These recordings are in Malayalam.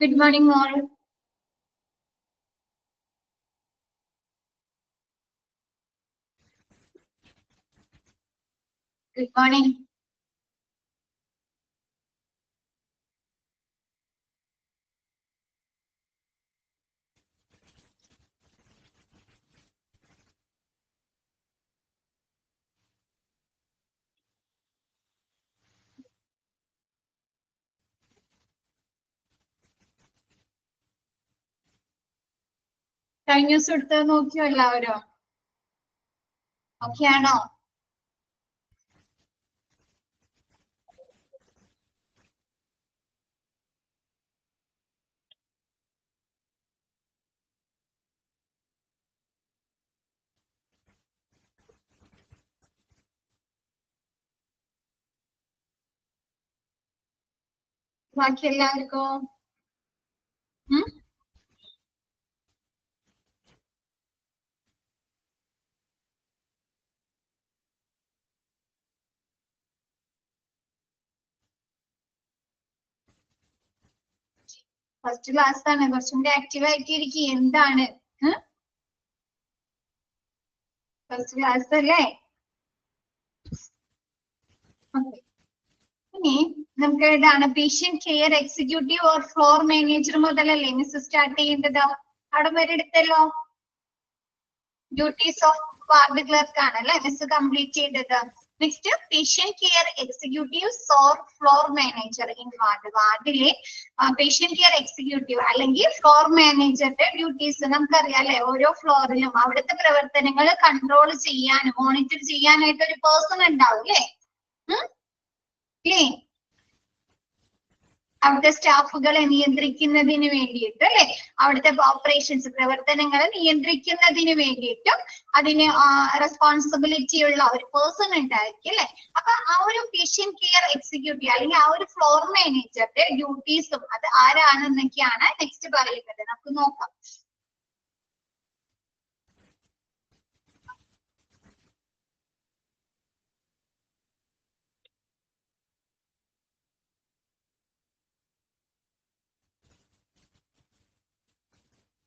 Good morning, all. Good morning. കഴിഞ്ഞ ദിവസം എടുത്ത് നോക്കിയോ എല്ലാവരും? ഓക്കെ ആണോ? ബാക്കി എല്ലാവർക്കോ? ഫസ്റ്റ് ക്ലാസ് ആണ്, കുറച്ചും കൂടി ആക്റ്റീവ് ആയിട്ട് ഇരിക്കും. എന്താണ് ഫസ്റ്റ് ക്ലാസ് അല്ലേ? ഇനി നമുക്ക് ഏതാണ് patient care executive or floor manager മുതലല്ലേ മിസ് സ്റ്റാർട്ട് ചെയ്യേണ്ടത്? അവിടെ വരെ എടുത്തല്ലോ. ഡ്യൂട്ടീസ് ഓഫ് വാർഡ് ക്ലർക്ക് ആണ് അല്ലെ മിസ് കംപ്ലീറ്റ് ചെയ്തത്. Next patient care executives or floor manager in ward. വാർഡിലെ പേഷ്യന്റ് കെയർ എക്സിക്യൂട്ടീവ് അല്ലെങ്കിൽ ഫ്ലോർ മാനേജറുടെ ഡ്യൂട്ടീസ് നമുക്കറിയാം അല്ലെ. ഓരോ ഫ്ലോറിലും അവിടുത്തെ പ്രവർത്തനങ്ങൾ കൺട്രോൾ ചെയ്യാനും മോണിറ്റർ ചെയ്യാനായിട്ട് ഒരു പേഴ്സൺ ഉണ്ടാവും അല്ലേ? അവിടുത്തെ സ്റ്റാഫുകളെ നിയന്ത്രിക്കുന്നതിന് വേണ്ടിയിട്ട് അല്ലെ, അവിടുത്തെ ഓപ്പറേഷൻസ് പ്രവർത്തനങ്ങളെ നിയന്ത്രിക്കുന്നതിന് വേണ്ടിയിട്ടും അതിന് റെസ്പോൺസിബിലിറ്റി ഉള്ള ഒരു പേഴ്സൺ ഉണ്ടായിരിക്കും അല്ലെ. അപ്പൊ ആ ഒരു പേഷ്യന്റ് കെയർ എക്സിക്യൂട്ടീവ് അല്ലെങ്കിൽ ആ ഒരു ഫ്ലോർ മാനേജറുടെ ഡ്യൂട്ടീസും അത് ആരാണെന്നൊക്കെയാണ് നെക്സ്റ്റ് പറയുന്നത്. നമുക്ക് നോക്കാം.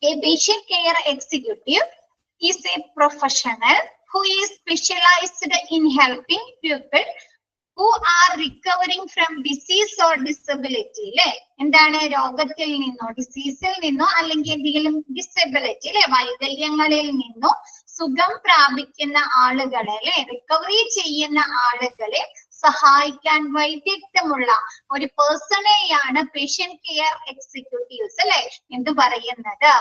A patient care executive is a professional who is specialized in helping people who are recovering from disease or disability. അല്ലെ, എന്താണ് രോഗത്തിൽ നിന്നോ ഡിസീസിൽ നിന്നോ അല്ലെങ്കിൽ എന്തെങ്കിലും ഡിസബിലിറ്റി അല്ലെ വൈകല്യങ്ങളിൽ നിന്നോ സുഖം പ്രാപിക്കുന്ന ആളുകളെ അല്ലെ, റിക്കവറി ചെയ്യുന്ന ആളുകളെ സഹായിക്കാൻ വൈദഗ്ധ്യമുള്ള ഒരു പേഴ്സണെയാണ് പേഷ്യന്റ് കെയർ എക്സിക്യൂട്ടീവ്സ് അല്ലെ എന്ന് പറയുന്നത്.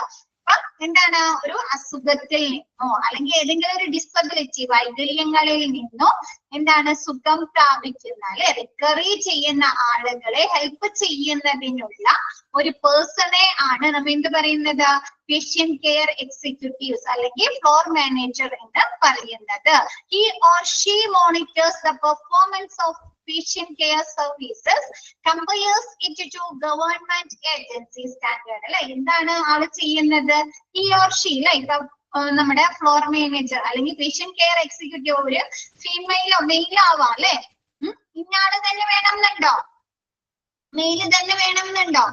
എന്താണ് ഒരു അസുഖത്തിൽ നിന്നോ അല്ലെങ്കിൽ ഏതെങ്കിലും ഒരു ഡിസബിലിറ്റി വൈകല്യങ്ങളിൽ നിന്നോ എന്താണ് സുഖം പ്രാപിക്കുന്ന അല്ലെ റിക്കവറി ചെയ്യുന്ന ആളുകളെ ഹെൽപ്പ് ചെയ്യുന്നതിനുള്ള ഒരു പേഴ്സണെ ആണ് നമ്മൾ എന്ത് പറയുന്നത്? പേഷ്യന്റ് കെയർ എക്സിക്യൂട്ടീവ്സ് അല്ലെങ്കിൽ ഫ്ലോർ മാനേജർ എന്ന് പറയുന്നത്. He or she monitors the performance of patient care services, compares it to government agency standard അല്ലെ. എന്താണ് ആള് ചെയ്യുന്നത്? He or she ലൈക്ക് നമ്മുടെ ഫ്ലോർ മാനേജർ അല്ലെങ്കിൽ പേഷ്യന്റ് കെയർ എക്സിക്യൂട്ടീവ് ഒരു ഫീമെയിലോ മെയിലോ ആവാം അല്ലെ. ഇന്നാള് തന്നെ വേണമെന്നുണ്ടോ? മെയില് തന്നെ വേണമെന്നുണ്ടോ?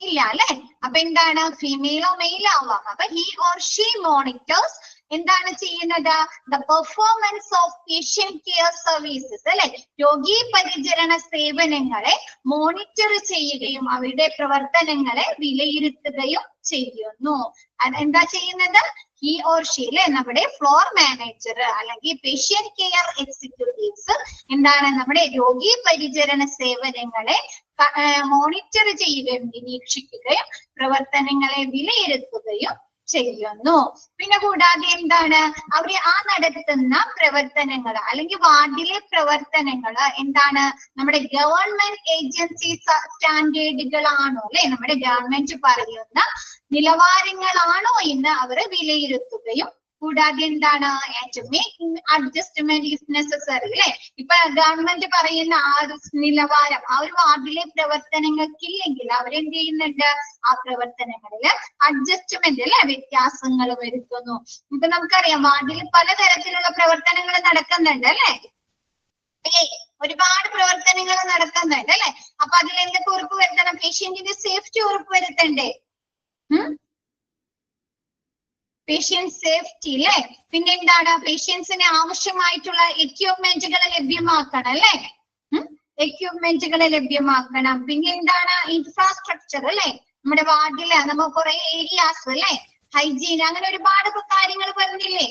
ഇല്ല അല്ലെ. അപ്പൊ എന്താണ് ഫീമെയിലോ മെയിലോ ആവാം. അപ്പൊ ഹി ഓർ ഷീ മോണിറ്റേഴ്സ് എന്താണ് ചെയ്യുന്നത്? The performance of patient care services അല്ലെ, രോഗീ പരിചരണ സേവനങ്ങളെ മോണിറ്റർ ചെയ്യുകയും അവരുടെ പ്രവർത്തനങ്ങളെ വിലയിരുത്തുകയും ചെയ്യുന്നു. എന്താ ചെയ്യുന്നത്? ഹി ഓർ ഷീ അല്ലെ നമ്മുടെ ഫ്ലോർ മാനേജർ അല്ലെങ്കിൽ പേഷ്യന്റ് കെയർ എക്സിക്യൂട്ടീവ്സ് എന്താണ് നമ്മുടെ രോഗീ പരിചരണ സേവനങ്ങളെ മോണിറ്റർ ചെയ്യുകയും നിരീക്ഷിക്കുകയും പ്രവർത്തനങ്ങളെ വിലയിരുത്തുകയും ചെയ്യുന്നു. പിന്നെ കൂടാതെ എന്താണ് അവര് നടത്തുന്ന പ്രവർത്തനങ്ങൾ അല്ലെങ്കിൽ വാർഡിലെ പ്രവർത്തനങ്ങൾ എന്താണ് നമ്മുടെ ഗവൺമെന്റ് ഏജൻസി സ്റ്റാൻഡേർഡുകളാണോ അല്ലെ, നമ്മുടെ ഗവൺമെന്റ് പറയുന്ന നിലവാരങ്ങളാണോ എന്ന് അവർ വിലയിരുത്തുകയും കൂടാതെ എന്താണ് അഡ്ജസ്റ്റ്മെന്റ് ഇസ് നെസസറി അല്ലെ. ഇപ്പൊ ഗവൺമെന്റ് പറയുന്ന ആ ഒരു നിലവാരം ആ ഒരു വാർഡിലെ പ്രവർത്തനങ്ങൾക്കില്ലെങ്കിൽ അവരെന്ത് ചെയ്യുന്നുണ്ട്? ആ പ്രവർത്തനങ്ങളില് അഡ്ജസ്റ്റ്മെന്റ് അല്ലെ വ്യത്യാസങ്ങൾ വരുത്തുന്നു. ഇപ്പൊ നമുക്കറിയാം വാർഡിൽ പലതരത്തിലുള്ള പ്രവർത്തനങ്ങൾ നടക്കുന്നുണ്ട് അല്ലെ. ഒരുപാട് പ്രവർത്തനങ്ങൾ നടക്കുന്നുണ്ട് അല്ലെ. അപ്പൊ അതിൽ എന്തൊക്കെ ഉറപ്പുവരുത്തണം? പേഷ്യന്റിന്റെ സേഫ്റ്റി ഉറപ്പുവരുത്തണ്ടേ? പേഷ്യന്റ് സേഫ്റ്റി അല്ലെ. പിന്നെ എന്താണ്? പേഷ്യൻസിന് ആവശ്യമായിട്ടുള്ള എക്യുപ്മെന്റുകൾ ലഭ്യമാക്കണം അല്ലെ. എക്യുപ്മെന്റുകൾ ലഭ്യമാക്കണം. പിന്നെ എന്താണ്? ഇൻഫ്രാസ്ട്രക്ചർ അല്ലെ. നമ്മുടെ വാർഡില് നമുക്ക് കുറെ ഏരിയാസ് അല്ലെ, ഹൈജീൻ, അങ്ങനെ ഒരുപാട് കാര്യങ്ങൾ പറഞ്ഞില്ലേ.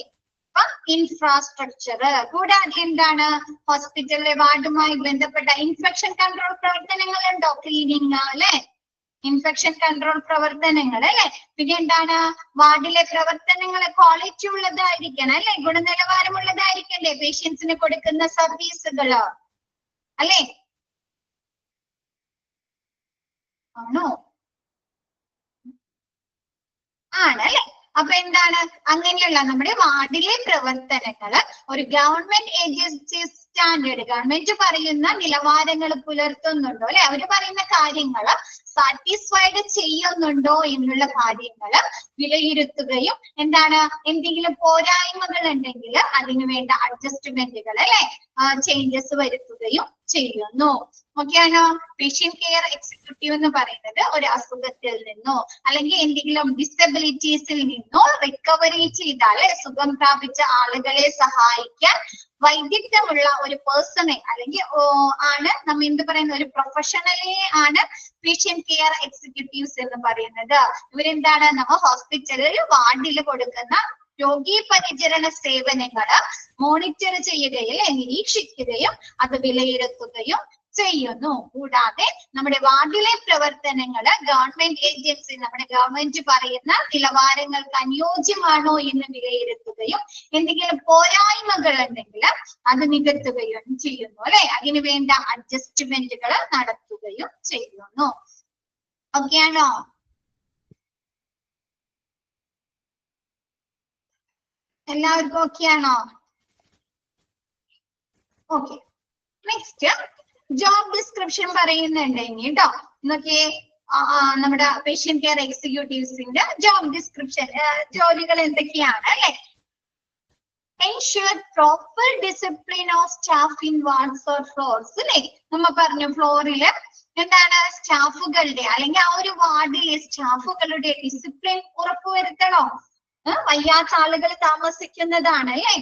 അപ്പൊ ഇൻഫ്രാസ്ട്രക്ചർ. കൂടാതെ എന്താണ്? ഹോസ്പിറ്റലിലെ വാർഡുമായി ബന്ധപ്പെട്ട ഇൻഫെക്ഷൻ കൺട്രോൾ പ്രവർത്തനങ്ങൾ ഉണ്ടോ? ക്ലീനിങ് അല്ലെ, ഇൻഫെക്ഷൻ കൺട്രോൾ പ്രവർത്തനങ്ങൾ അല്ലെ. പിന്നെ എന്താണ്? വാർഡിലെ പ്രവർത്തനങ്ങൾ ക്വാളിറ്റി ഉള്ളതായിരിക്കണം അല്ലെ, ഗുണനിലവാരമുള്ളതായിരിക്കണ്ടേ പേഷ്യൻസിന് കൊടുക്കുന്ന സർവീസുകള് അല്ലെ? ആണോ? ആണല്ലേ. അപ്പൊ എന്താണ്? അങ്ങനെയുള്ള നമ്മുടെ വാർഡിലെ പ്രവർത്തനങ്ങള് ഒരു ഗവൺമെന്റ് ഏജൻസി സ്റ്റാൻഡേർഡ്, ഗവൺമെന്റ് പറയുന്ന നിലവാരങ്ങൾ പുലർത്തുന്നുണ്ടോ അല്ലെ, അവര് പറയുന്ന കാര്യങ്ങള് സാറ്റിസ്ഫൈഡ് ചെയ്യുന്നുണ്ടോ എന്നുള്ള കാര്യങ്ങള് വിലയിരുത്തുകയും എന്താണ്, എന്തെങ്കിലും പോരായ്മകൾ ഉണ്ടെങ്കിൽ അതിനു വേണ്ട അഡ്ജസ്റ്റ്മെന്റുകൾ അല്ലെ, ചേഞ്ചസ് വരുത്തുകയും ചെയ്യുന്നു. ഓക്കെയാണോ? പേഷ്യന്റ് കെയർ എക്സിക്യൂട്ടീവ് എന്ന് പറയുന്നത് ഒരു അസുഖത്തിൽ നിന്നോ അല്ലെങ്കിൽ എന്തെങ്കിലും ഡിസബിലിറ്റീസിൽ നിന്നോ റിക്കവറി ചെയ്താൽ സുഖം പ്രാപിച്ച ആളുകളെ സഹായിക്കാൻ വൈദഗ്ധ്യമുള്ള ഒരു പേഴ്സണെ അല്ലെങ്കിൽ ആണ് നമ്മ എന്ത് പറയുന്ന ഒരു പ്രൊഫഷണലെ ആണ് പേഷ്യന്റ് കെയർ എക്സിക്യൂട്ടീവ്സ് എന്ന് പറയുന്നത്. ഇവരെന്താണ്? നമ്മ ഹോസ്പിറ്റലിൽ വാർഡിൽ കൊടുക്കുന്ന രോഗി പരിചരണ സേവനങ്ങള് മോണിറ്റർ ചെയ്യുകയും നിരീക്ഷിക്കുകയും അത് വിലയിരുത്തുകയും ചെയ്യുന്നു. കൂടാതെ നമ്മുടെ വാർഡിലെ പ്രവർത്തനങ്ങള് ഗവൺമെന്റ് ഏജൻസി, നമ്മുടെ ഗവൺമെന്റ് പറയുന്ന നിലവാരങ്ങൾക്ക് അനുയോജ്യമാണോ എന്ന് വിലയിരുത്തുകയും എന്തെങ്കിലും പോരായ്മകൾ ഉണ്ടെങ്കിൽ അത് നികത്തുകയും ചെയ്യുന്നു അല്ലെ, അതിനു വേണ്ട അഡ്ജസ്റ്റ്മെന്റുകൾ നടത്തുകയും ചെയ്യുന്നു. ഓക്കെയാണോ? എല്ലാവർക്കും ഓക്കെയാണോ? ഓക്കെ. നെക്സ്റ്റ് ജോബ് ഡിസ്ക്രിപ്ഷൻ പറയുന്നുണ്ട് ഇനി കേട്ടോ. നോക്കിയേ, നമ്മുടെ പേഷ്യന്റ് കെയർ എക്സിക്യൂട്ടീവ്സിന്റെ ജോബ് ഡിസ്ക്രിപ്ഷൻ, ജോലികൾ എന്തൊക്കെയാണ് അല്ലെ? Ensure proper discipline of staff in wards or floors അല്ലെ. നമ്മ പറഞ്ഞു ഫ്ലോറില് എന്താണ്? സ്റ്റാഫുകളുടെ അല്ലെങ്കിൽ ആ ഒരു വാർഡിലെ സ്റ്റാഫുകളുടെ ഡിസിപ്ലിൻ ഉറപ്പുവരുത്തണോ? വയ്യാത്ത ആളുകൾ താമസിക്കുന്നതാണ് അല്ലെ,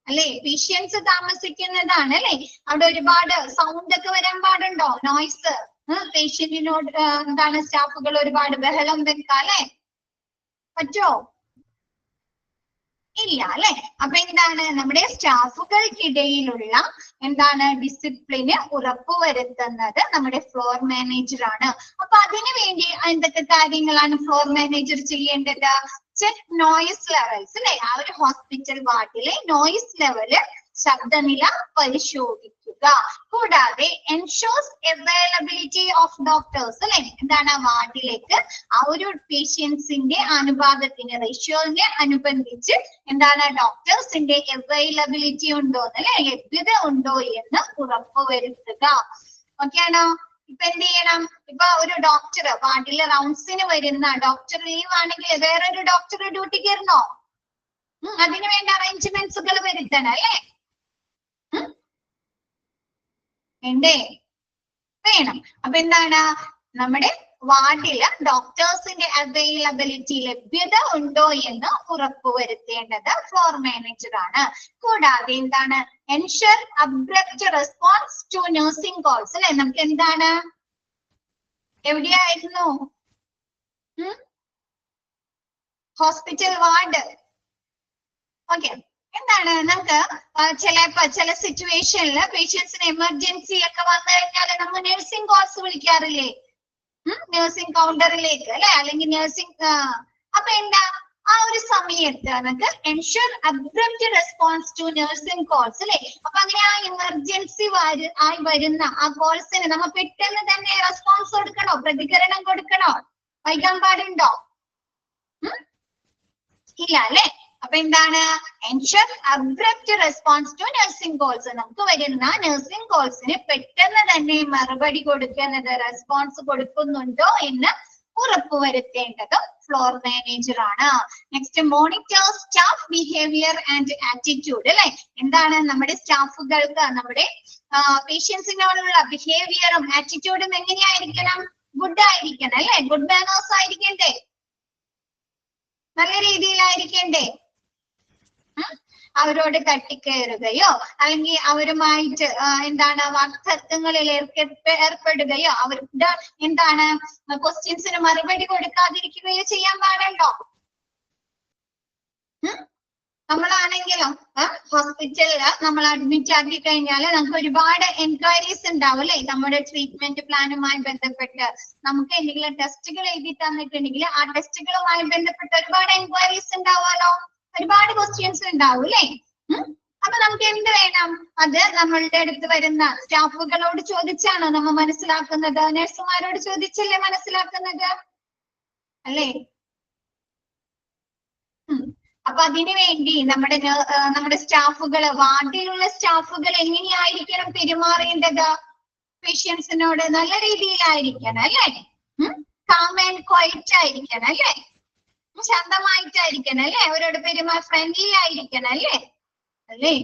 അല്ലെ, പേഷ്യൻസ് താമസിക്കുന്നതാണ് അല്ലെ. അവിടെ ഒരുപാട് സൗണ്ട് ഒക്കെ വരാൻ പാടുണ്ടോ? നോയ്സ്, പേഷ്യന്റിനോട് എന്താണ് സ്റ്റാഫുകൾ ഒരുപാട് ബഹളം വെക്കാം അല്ലെ, പറ്റോ? ഇല്ല അല്ലെ. അപ്പൊ എന്താണ്? നമ്മുടെ സ്റ്റാഫുകൾക്കിടയിലുള്ള എന്താണ് ഡിസിപ്ലിന് ഉറപ്പുവരുത്തുന്നത് നമ്മുടെ ഫ്ലോർ മാനേജർ ആണ്. അപ്പൊ അതിനു വേണ്ടി എന്തൊക്കെ കാര്യങ്ങളാണ് ഫ്ലോർ മാനേജർ ചെയ്യേണ്ടത്? ചെക്ക് നോയിസ് ലെവൽസ് അല്ലെ, ആ ഒരു ഹോസ്പിറ്റൽ വാർഡിലെ നോയിസ് ലെവല്, ശബ്ദനില പരിശോധിക്കുക. കൂടാതെ എൻഷോർസ് അവൈലബിലിറ്റി ഓഫ് ഡോക്ടേഴ്സ് അല്ലെ, എന്താണ്? വാർഡിലേക്ക് ആ ഒരു പേഷ്യൻസിന്റെ അനുപാതത്തിന് റേഷ്യോനെ അനുബന്ധിച്ച് എന്താണ് ഡോക്ടേഴ്സിന്റെ അവൈലബിലിറ്റി ഉണ്ടോ അല്ലെ, ലഭ്യത ഉണ്ടോ എന്ന് ഉറപ്പുവരുത്തുക. ഓക്കെയാണോ? ഇപ്പൊ എന്ത് ചെയ്യണം? ഇപ്പൊ ഒരു ഡോക്ടർ വാർഡിലെ റൗണ്ട്സിന് വരുന്ന ഡോക്ടർ ലീവ് ആണെങ്കിൽ വേറൊരു ഡോക്ടർ ഡ്യൂട്ടി കയറണോ? അതിനു വേണ്ട അറേഞ്ച്മെന്റ്സുകൾ വരുത്തണം അല്ലെ, വേണ്ടേ? വേണം. അപ്പൊ എന്താണ്? നമ്മുടെ വാർഡില് ഡോക്ടേഴ്സിന്റെ അവൈലബിലിറ്റി, ലഭ്യത ഉണ്ടോ എന്ന് ഉറപ്പുവരുത്തേണ്ടത് ഫ്ലോർ മാനേജർ ആണ്. കൂടാതെ എന്താണ്? Ensure abrupt response to nursing calls അല്ലെ. നമുക്ക് എന്താണ്? എവിടെയായിരുന്നു? Hospital ward. ഓക്കെ. എന്താണ്? നമുക്ക് ചില സിറ്റുവേഷനിൽ പേഷ്യൻസിന് എമർജൻസി ഒക്കെ വന്നു കഴിഞ്ഞാൽ നമ്മൾ നഴ്സിംഗ് കോൾസ് വിളിക്കാറില്ലേ? നഴ്സിംഗ് കൗണ്ടറിലേക്ക് അല്ലെ, അല്ലെങ്കിൽ നഴ്സിംഗ്. അപ്പൊ എന്താ? ആ ഒരു സമയത്ത് നമുക്ക് ensure abrupt response to nursing calls അല്ലെ. അപ്പൊ അങ്ങനെ ആ എമർജൻസി ആയി വരുന്ന ആ കോൾസിന് നമ്മൾ പെട്ടെന്ന് തന്നെ റെസ്പോൺസ് കൊടുക്കണോ? പ്രതികരണം കൊടുക്കണോ? വൈകാൻ പാടുണ്ടോ? ഇല്ല അല്ലെ. അപ്പൊ എന്താണ്? Ensure abrupt response to nursing calls. നമുക്ക് വരുന്ന നഴ്സിംഗ് കോൾസിന് പെട്ടെന്ന് തന്നെ മറുപടി കൊടുക്കുന്നത്, റെസ്പോൺസ് കൊടുക്കുന്നുണ്ടോ എന്ന് ഉറപ്പുവരുത്തേണ്ടത് ഫ്ലോർ മാനേജർ ആണ്. Next monitor staff behaviour and attitude അല്ലെ. എന്താണ് നമ്മുടെ സ്റ്റാഫുകൾക്ക് നമ്മുടെ പേഷ്യൻസിനോടുള്ള ബിഹേവിയറും ആറ്റിറ്റ്യൂഡും എങ്ങനെയായിരിക്കണം? ഗുഡ് ആയിരിക്കണം അല്ലെ. ഗുഡ് മാനേഴ്സ് ആയിരിക്കണ്ടേ, നല്ല രീതിയിലായിരിക്കണ്ടേ. അവരോട് തട്ടിക്കയറുകയോ അല്ലെങ്കിൽ അവരുമായിട്ട് എന്താണ് വാക്തർക്കങ്ങളിൽ ഏർപ്പെടുകയോ അവരുടെ എന്താണ് ക്വസ്റ്റ്യൻസിന് മറുപടി കൊടുക്കാതിരിക്കുകയോ ചെയ്യാൻ പാടുണ്ടോ? നമ്മളാണെങ്കിലും ഹോസ്പിറ്റലില് നമ്മൾ അഡ്മിറ്റ് ആക്കി കഴിഞ്ഞാൽ നമുക്ക് ഒരുപാട് എൻക്വയറീസ് ഉണ്ടാവും അല്ലെ. നമ്മുടെ ട്രീറ്റ്മെന്റ് പ്ലാനുമായി ബന്ധപ്പെട്ട് നമുക്ക് എന്തെങ്കിലും ടെസ്റ്റുകൾ എഴുതി തന്നിട്ടുണ്ടെങ്കിൽ ആ ടെസ്റ്റുകളുമായി ബന്ധപ്പെട്ട് ഒരുപാട് എൻക്വയറീസ് ഉണ്ടാവുമല്ലോ, ഒരുപാട് ക്വസ്റ്റ്യൻസ് ഉണ്ടാവും അല്ലെ. അപ്പൊ നമുക്ക് എന്ത് വേണം? അത് നമ്മളുടെ അടുത്ത് വരുന്ന സ്റ്റാഫുകളോട് ചോദിച്ചാണോ നമ്മൾ മനസ്സിലാക്കുന്നത്? നഴ്സുമാരോട് ചോദിച്ചല്ലേ മനസ്സിലാക്കുന്നത് അല്ലേ? അപ്പൊ അതിനു വേണ്ടി നമ്മുടെ സ്റ്റാഫുകൾ, വാർഡിലുള്ള സ്റ്റാഫുകൾ എങ്ങനെയായിരിക്കണം പെരുമാറേണ്ടത്? പേഷ്യൻസിനോട് നല്ല രീതിയിലായിരിക്കണം അല്ലേ. കാം ആൻഡ് ക്വയറ്റ് ആയിരിക്കണം അല്ലേ, ശാന്തമായിട്ടായിരിക്കണം അല്ലെ, അവരോട് ഫ്രണ്ട്ലി ആയിരിക്കണം അല്ലേ അല്ലേ.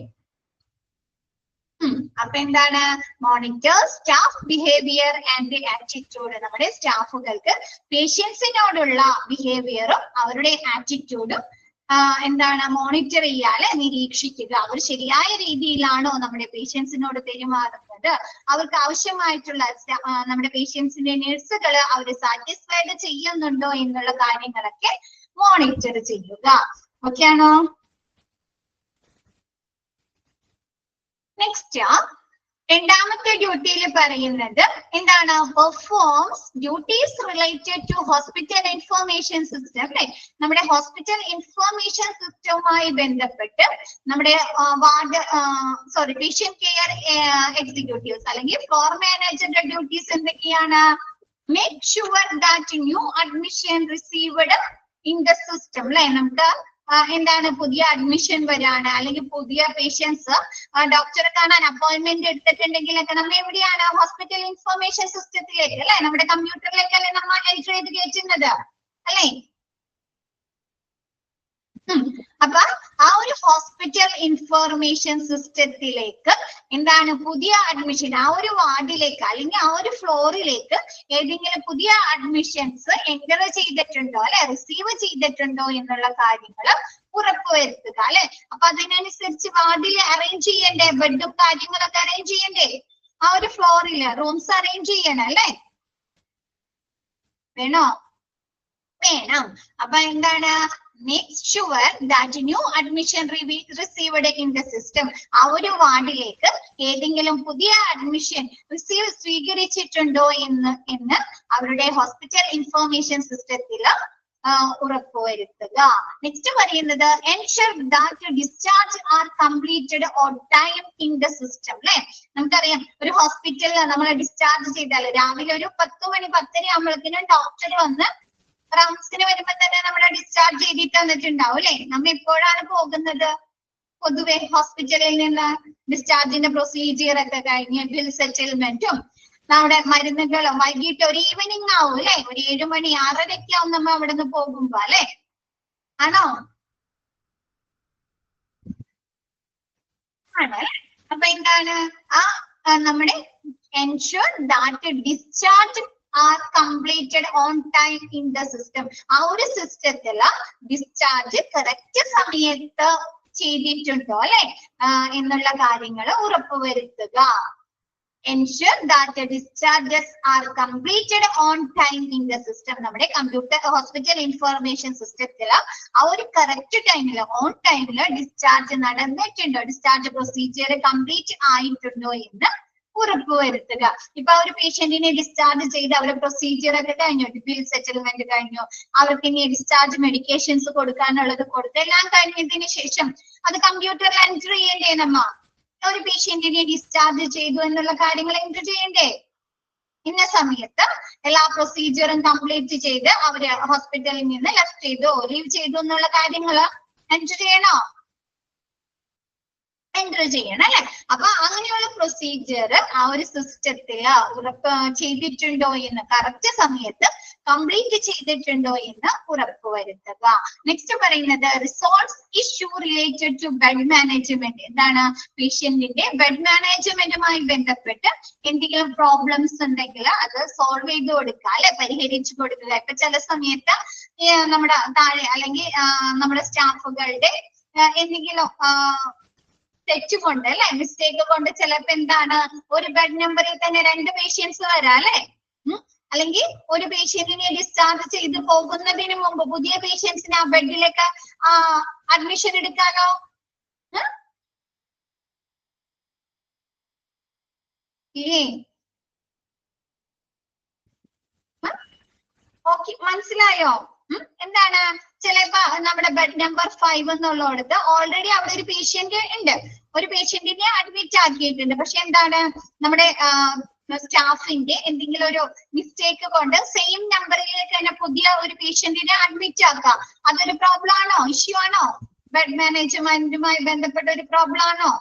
അപ്പൊ എന്താണ്? Monitor staff behaviour and attitude. നമ്മുടെ സ്റ്റാഫുകൾക്ക് പേഷ്യൻസിനോടുള്ള ബിഹേവിയറും അവരുടെ ആറ്റിറ്റ്യൂഡും എന്താണ് മോണിറ്റർ ചെയ്യാതെ നിരീക്ഷിക്കുക. അവർ ശരിയായ രീതിയിലാണോ നമ്മുടെ പേഷ്യൻസിനോട് പെരുമാറുന്നത്, അവർക്ക് ആവശ്യമായിട്ടുള്ള നമ്മുടെ പേഷ്യൻസിന്റെ നഴ്സുകൾ അവർ സാറ്റിസ്ഫൈഡ് ചെയ്യുന്നുണ്ടോ എന്നുള്ള കാര്യങ്ങളൊക്കെ മോണിറ്റർ ചെയ്യുക. ഓക്കെ ആണോ? നെക്സ്റ്റ് രണ്ടാമത്തെ ഡ്യൂട്ടിയിൽ പറയുന്നത് എന്താണ്? Performs duties related to hospital information system അല്ലെ. നമ്മുടെ ഹോസ്പിറ്റൽ ഇൻഫർമേഷൻ സിസ്റ്റവുമായി ബന്ധപ്പെട്ട് നമ്മുടെ പേഷ്യന്റ് കെയർ എക്സിക്യൂട്ടീവ്സ് അല്ലെങ്കിൽ ഫ്ലോർ മാനേജറുടെ ഡ്യൂട്ടീസ് എന്തൊക്കെയാണ്? Make sure that new admission received in the system അല്ലെ. നമുക്ക് എന്താണ് പുതിയ അഡ്മിഷൻ വരാണ് അല്ലെങ്കിൽ പുതിയ പേഷ്യൻസ് ഡോക്ടറെ കാണാൻ അപ്പോയിന്റ്മെന്റ് എടുത്തിട്ടുണ്ടെങ്കിലൊക്കെ നമ്മൾ എവിടെയാണ്? ഹോസ്പിറ്റൽ ഇൻഫർമേഷൻ സിസ്റ്റത്തിലേക്ക് അല്ലെ, നമ്മുടെ കമ്പ്യൂട്ടറിലേക്കല്ലേ നമ്മൾ എൻട്രി ചെയ്ത് കയറ്റുന്നത് അല്ലെ. അപ്പൊ ആ ഒരു ഹോസ്പിറ്റൽ ഇൻഫർമേഷൻ സിസ്റ്റത്തിലേക്ക് എന്താണ് പുതിയ അഡ്മിഷൻ ആ ഒരു വാർഡിലേക്ക് അല്ലെങ്കിൽ ആ ഒരു ഫ്ലോറിലേക്ക് ഏതെങ്കിലും പുതിയ അഡ്മിഷൻസ് എൻ്റർ ചെയ്തിട്ടുണ്ടോ അല്ലെ, റിസീവ് ചെയ്തിട്ടുണ്ടോ എന്നുള്ള കാര്യങ്ങൾ ഉറപ്പുവരുത്തുക അല്ലെ. അപ്പൊ അതിനനുസരിച്ച് വാർഡിൽ അറേഞ്ച് ചെയ്യണ്ടേ, ബെഡും കാര്യങ്ങളൊക്കെ അറേഞ്ച് ചെയ്യണ്ടേ, ആ ഒരു ഫ്ലോറിൽ റൂംസ് അറേഞ്ച് ചെയ്യണം അല്ലെ. വേണോ? വേണം. അപ്പൊ എന്താണ്? make sure that new admission received in the system. ആ ഒരു വാർഡിലേക്ക് ഏതെങ്കിലും പുതിയ അഡ്മിഷൻ സ്വീകരിച്ചിട്ടുണ്ടോ എന്ന് അവരുടെ ഹോസ്പിറ്റൽ ഇൻഫർമേഷൻ സിസ്റ്റത്തിൽ ഉറപ്പുവരുത്തുക. നെക്സ്റ്റ് പറയുന്നത് ensure that discharge are completed on time in the system അല്ലെ. നമുക്കറിയാം ഒരു ഹോസ്പിറ്റലിൽ നമ്മൾ ഡിസ്ചാർജ് ചെയ്താൽ രാവിലെ ഒരു 10 മണി 10:30 ആകുമ്പോഴേക്കും ഡോക്ടർ വന്ന് റൗണ്ട്സിന് വരുമ്പോ തന്നെ നമ്മളെ ഡിസ്ചാർജ് ചെയ്തിട്ട് തന്നിട്ടുണ്ടാവും അല്ലെ. നമ്മൾ എപ്പോഴാണ് പോകുന്നത്? പൊതുവെ ഹോസ്പിറ്റലിൽ നിന്ന് ഡിസ്ചാർജിന്റെ പ്രൊസീജിയർ ഒക്കെ കഴിഞ്ഞ് ബിൽ സെറ്റിൽമെന്റും നമ്മുടെ മരുന്നുകളും വൈകിട്ട് ഒരു ഈവനിങ് ആവും അല്ലെ, ഒരു 7 മണി 6:30 ആവും നമ്മൾ അവിടെ നിന്ന് പോകുമ്പോ അല്ലെ. ആണോ? ആണ്. അപ്പൊ എന്താണ് നമ്മുടെ ensure that discharge are completed on time in the system. ആ ഒരു സിസ്റ്റത്തിൽ ഡിസ്ചാർജ് കറക്റ്റ് സമയത്ത് ചെയ്തിട്ടുണ്ടോ അല്ലെ എന്നുള്ള കാര്യങ്ങൾ ഉറപ്പുവരുത്തുക. ensure that the discharges are completed on time in the system. നമ്മുടെ കമ്പ്യൂട്ടർ ഹോസ്പിറ്റൽ ഇൻഫർമേഷൻ സിസ്റ്റത്തിൽ ആ ഒരു കറക്റ്റ് ടൈമിൽ ഓൺ ടൈമിൽ ഡിസ്ചാർജ് നടന്നിട്ടുണ്ടോ, ഡിസ്ചാർജ് പ്രൊസീജിയർ കംപ്ലീറ്റ് ആയിട്ടുണ്ടോ എന്ന് ഉറപ്പുവരുത്തുക. ഇപ്പൊ ഒരു പേഷ്യന്റിനെ ഡിസ്ചാർജ് ചെയ്ത് അവരുടെ പ്രൊസീജിയർ ഒക്കെ കഴിഞ്ഞു, ബിൽ സെറ്റിൽമെന്റ് കഴിഞ്ഞു, അവർക്ക് ഇനി ഡിസ്ചാർജ് മെഡിക്കേഷൻസ് കൊടുക്കാനുള്ളത് കൊടുത്ത് എല്ലാം കഴിഞ്ഞതിന് ശേഷം അത് കമ്പ്യൂട്ടറിൽ എൻറ്റർ ചെയ്യണ്ടേ? നമ്മ ഒരു പേഷ്യന്റിനെ ഡിസ്ചാർജ് ചെയ്തു എന്നുള്ള കാര്യങ്ങൾ എൻറ്റർ ചെയ്യണ്ടേ? ഇന്ന സമയത്ത് എല്ലാ പ്രൊസീജിയറും കംപ്ലീറ്റ് ചെയ്ത് അവര് ഹോസ്പിറ്റലിൽ നിന്ന് ലെഫ്റ്റ് ചെയ്തു ലീവ് ചെയ്തു എന്നുള്ള കാര്യങ്ങൾ എൻറ്റർ ചെയ്യണോ? എൻറ്റർ ചെയ്യണം അല്ലെ. അപ്പൊ അങ്ങനെയുള്ള പ്രൊസീജിയർ ആ ഒരു സിസ്റ്റത്തിൽ ഉറപ്പ് ചെയ്തിട്ടുണ്ടോ എന്ന് കറക്റ്റ് സമയത്ത് കംപ്ലീറ്റ് ചെയ്തിട്ടുണ്ടോ എന്ന് ഉറപ്പുവരുത്തുക. നെക്സ്റ്റ് പറയുന്നത് resolves issue related to bed management. എന്താണ്? പേഷ്യന്റിന്റെ ബെഡ് മാനേജ്മെന്റുമായി ബന്ധപ്പെട്ട് എന്തെങ്കിലും പ്രോബ്ലംസ് ഉണ്ടെങ്കിൽ അത് സോൾവ് ചെയ്ത് കൊടുക്കുക, അല്ലെ, പരിഹരിച്ചു കൊടുക്കുക. ഇപ്പൊ ചില സമയത്ത് നമ്മുടെ താഴെ അല്ലെങ്കിൽ നമ്മുടെ സ്റ്റാഫുകളുടെ എന്തെങ്കിലും തെറ്റ് കൊണ്ട്, അല്ലെ, മിസ്റ്റേക്ക് കൊണ്ട് ചിലപ്പോ എന്താണ് ഒരു ബെഡ് നമ്പറിൽ തന്നെ 2 പേഷ്യൻസ് വരാം, അല്ലെ. അല്ലെങ്കിൽ ഒരു പേഷ്യന്റിനെ ഡിസ്ചാർജ് ചെയ്ത് പോകുന്നതിന് മുമ്പ് പുതിയ പേഷ്യൻസിനെ ആ ബെഡിലേക്ക് അഡ്മിഷൻ എടുക്കാനോ? ഇല്ലേ? ഓക്കെ, മനസ്സിലായോ? എന്താണ്? ചിലപ്പോ നമ്മുടെ ബെഡ് നമ്പർ 5 എന്നുള്ളടത്ത് ഓൾറെഡി അവിടെ ഒരു പേഷ്യന്റ് ഉണ്ട്, ഒരു പേഷ്യന്റിനെ അഡ്മിറ്റ് ആക്കിയിട്ടുണ്ട്. പക്ഷെ എന്താണ്, നമ്മുടെ സ്റ്റാഫിന്റെ എന്തെങ്കിലും ഒരു മിസ്റ്റേക്ക് കൊണ്ട് സെയിം നമ്പറിലേക്ക് തന്നെ പുതിയ ഒരു പേഷ്യന്റിനെ അഡ്മിറ്റ് ആക്കാം. അതൊരു പ്രോബ്ലം ആണോ? ഇഷ്യൂ ആണോ? ബെഡ് മാനേജ്മെന്റുമായി ബന്ധപ്പെട്ട ഒരു പ്രോബ്ലം ആണോ?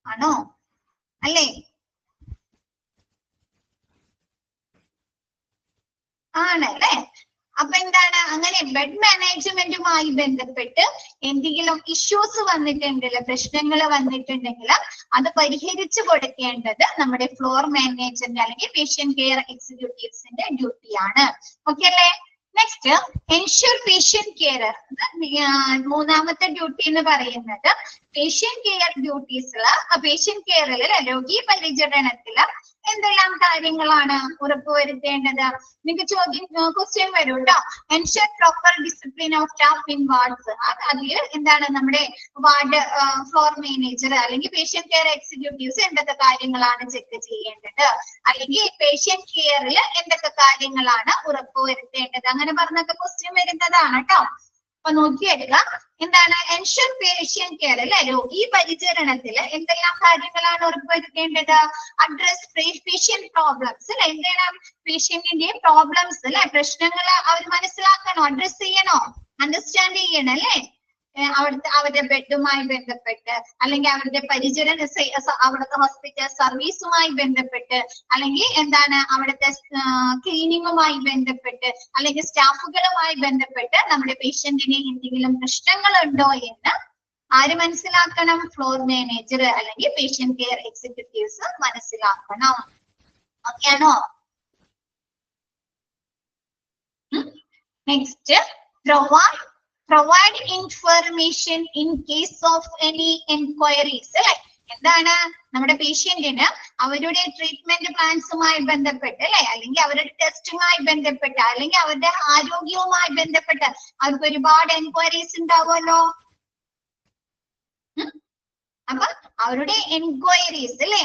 ആണോ? അല്ലേ? ആണല്ലേ? അപ്പൊ എന്താണ്, അങ്ങനെ ബെഡ് മാനേജ്മെന്റുമായി ബന്ധപ്പെട്ട് എന്തെങ്കിലും ഇഷ്യൂസ് വന്നിട്ടുണ്ടെങ്കിൽ, പ്രശ്നങ്ങൾ വന്നിട്ടുണ്ടെങ്കിൽ അത് പരിഹരിച്ചു കൊടുക്കേണ്ടത് നമ്മുടെ ഫ്ലോർ മാനേജറിന്റെ അല്ലെങ്കിൽ പേഷ്യന്റ് കെയർ എക്സിക്യൂട്ടീവ്സിന്റെ ഡ്യൂട്ടിയാണ്. ഓക്കെ അല്ലേ? Next, ensure patient care. മൂന്നാമത്തെ ഡ്യൂട്ടി എന്ന് പറയുന്നത് പേഷ്യന്റ് കെയർ ഡ്യൂട്ടീസില്, പേഷ്യന്റ് കെയറിൽ രോഗി പരിചരണത്തില് എന്തെല്ലാം കാര്യങ്ങളാണ് ഉറപ്പുവരുത്തേണ്ടത്? നിങ്ങൾക്ക് ക്വസ്റ്റ്യൻ വരും കേട്ടോ. Ensure proper discipline of staff in wards. അതിൽ എന്താണ്, നമ്മുടെ വാർഡ് ഫ്ലോർ മാനേജർ അല്ലെങ്കിൽ പേഷ്യന്റ് കെയർ എക്സിക്യൂട്ടീവ്സ് എന്തൊക്കെ കാര്യങ്ങളാണ് ചെക്ക് ചെയ്യേണ്ടത്, അല്ലെങ്കിൽ പേഷ്യന്റ് കെയറിൽ എന്തൊക്കെ കാര്യങ്ങളാണ് ഉറപ്പുവരുത്തേണ്ടത്, അങ്ങനെ പറഞ്ഞൊക്കെ ക്വസ്റ്റ്യൻ വരുന്നതാണ് കേട്ടോ. അപ്പൊ നോക്കിയെടുക്കുക. എന്താണ് എൻഷുർ പേഷ്യന്റ് കെയർ, അല്ലെ, രോഗി പരിചരണത്തിൽ എന്തെല്ലാം കാര്യങ്ങളാണ് ഉറപ്പുവരുത്തേണ്ടത്? അഡ്രസ് പേഷ്യന്റ് പ്രോബ്ലംസ്, അല്ലെ, എന്തെല്ലാം പേഷ്യന്റിന്റെ പ്രോബ്ലംസ്, അല്ലെ, പ്രശ്നങ്ങൾ അവർ മനസ്സിലാക്കണോ, അഡ്രസ് ചെയ്യണോ, അണ്ടർസ്റ്റാൻഡ് ചെയ്യണം, അല്ലെ. അവരുടെ ബെഡുമായി ബന്ധപ്പെട്ട്, അല്ലെങ്കിൽ അവരുടെ പരിചരണ, അവിടുത്തെ ഹോസ്പിറ്റൽ സർവീസുമായി ബന്ധപ്പെട്ട്, അല്ലെങ്കിൽ എന്താണ് അവിടുത്തെ ക്ലീനിങ്ങുമായി ബന്ധപ്പെട്ട്, അല്ലെങ്കിൽ സ്റ്റാഫുകളുമായി ബന്ധപ്പെട്ട് നമ്മുടെ പേഷ്യന്റിന് എന്തെങ്കിലും പ്രശ്നങ്ങൾ ഉണ്ടോ എന്ന് ആര് മനസ്സിലാക്കണം? ഫ്ലോർ മാനേജർ അല്ലെങ്കിൽ പേഷ്യന്റ് കെയർ എക്സിക്യൂട്ടീവ്സ് മനസ്സിലാക്കണം. ഓക്കെ ആണോ? Next, provide information in case of any enquiries, അല്ലെ. എന്താണ്, നമ്മുടെ പേഷ്യന്റിന് അവരുടെ ട്രീറ്റ്മെന്റ് പ്ലാൻസുമായി ബന്ധപ്പെട്ട്, അല്ലെ, അല്ലെങ്കിൽ അവരുടെ ടെസ്റ്റുമായി ബന്ധപ്പെട്ട്, അല്ലെങ്കിൽ അവരുടെ ആരോഗ്യവുമായി ബന്ധപ്പെട്ട് അവർക്ക് ഒരുപാട് എൻക്വയറീസ് ഉണ്ടാവുമല്ലോ. അപ്പൊ അവരുടെ എൻക്വയറീസ്, അല്ലെ,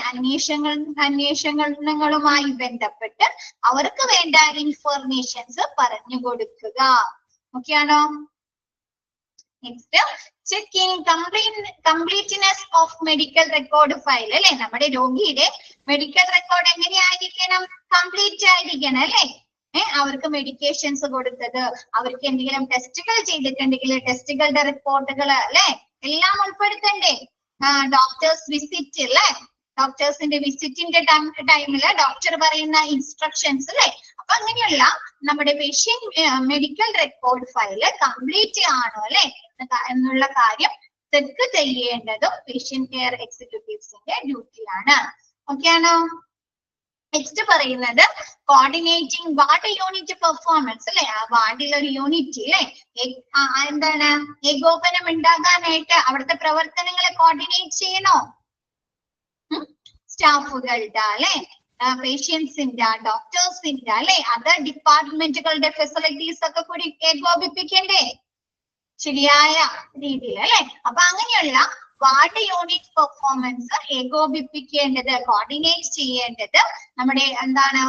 അന്വേഷണങ്ങളുമായി ബന്ധപ്പെട്ട് അവർക്ക് വേണ്ട ഇൻഫോർമേഷൻസ് പറഞ്ഞു കൊടുക്കുക. ഓക്കെ ആണോ? Next, checking completeness of medical record file, അല്ലെ. നമ്മുടെ രോഗിയുടെ മെഡിക്കൽ റെക്കോർഡ് എങ്ങനെയായിരിക്കണം? കംപ്ലീറ്റ് ആയിരിക്കണം, അല്ലെ. അവർക്ക് മെഡിക്കേഷൻസ് കൊടുത്തത്, അവർക്ക് എന്തെങ്കിലും ടെസ്റ്റുകൾ ചെയ്തിട്ടുണ്ടെങ്കിൽ ടെസ്റ്റുകളുടെ റിപ്പോർട്ടുകൾ, അല്ലെ, എല്ലാം ഉൾപ്പെടുത്തണ്ടേ? ഡോക്ടേഴ്സ് വിസിറ്റ്, അല്ലെ, ഡോക്ടേഴ്സിന്റെ വിസിറ്റിന്റെ ടൈമില് ഡോക്ടർ പറയുന്ന ഇൻസ്ട്രക്ഷൻസ്, അല്ലെ. അപ്പൊ അങ്ങനെയുള്ള നമ്മുടെ patient medical record file complete ആണോ, അല്ലെ, എന്നുള്ള കാര്യം ചെക്ക് ചെയ്യേണ്ടതും പേഷ്യന്റ് കെയർ എക്സിക്യൂട്ടീവ്സിന്റെ ഡ്യൂട്ടിയാണ്. ഓക്കെ ആണോ? നെക്സ്റ്റ് പറയുന്നത് കോർഡിനേറ്റിംഗ് വാർഡ് യൂണിറ്റ് പെർഫോമൻസ്, അല്ലെ. ആ വാർഡിൽ ഒരു യൂണിറ്റ്, അല്ലെ, എന്താണ് ഏകോപനം ഉണ്ടാകാനായിട്ട് അവിടുത്തെ പ്രവർത്തനങ്ങളെ കോർഡിനേറ്റ് ചെയ്യണോ? സ്റ്റാഫുകളുടെ, അല്ലെ, പേഷ്യൻസിന്റെ, ഡോക്ടേഴ്സിന്റെ, അല്ലെ, അതർ ഡിപ്പാർട്ട്മെന്റുകളുടെ ഫെസിലിറ്റീസ് ഒക്കെ കൂടി ഏകോപിപ്പിക്കണ്ടേ ശരിയായ രീതിയിൽ, അല്ലെ. അപ്പൊ അങ്ങനെയുള്ള വാർഡ് യൂണിറ്റ് പെർഫോമൻസ് ഏകോപിപ്പിക്കേണ്ടത്, കോർഡിനേറ്റ് ചെയ്യേണ്ടത് നമ്മുടെ എന്താണ്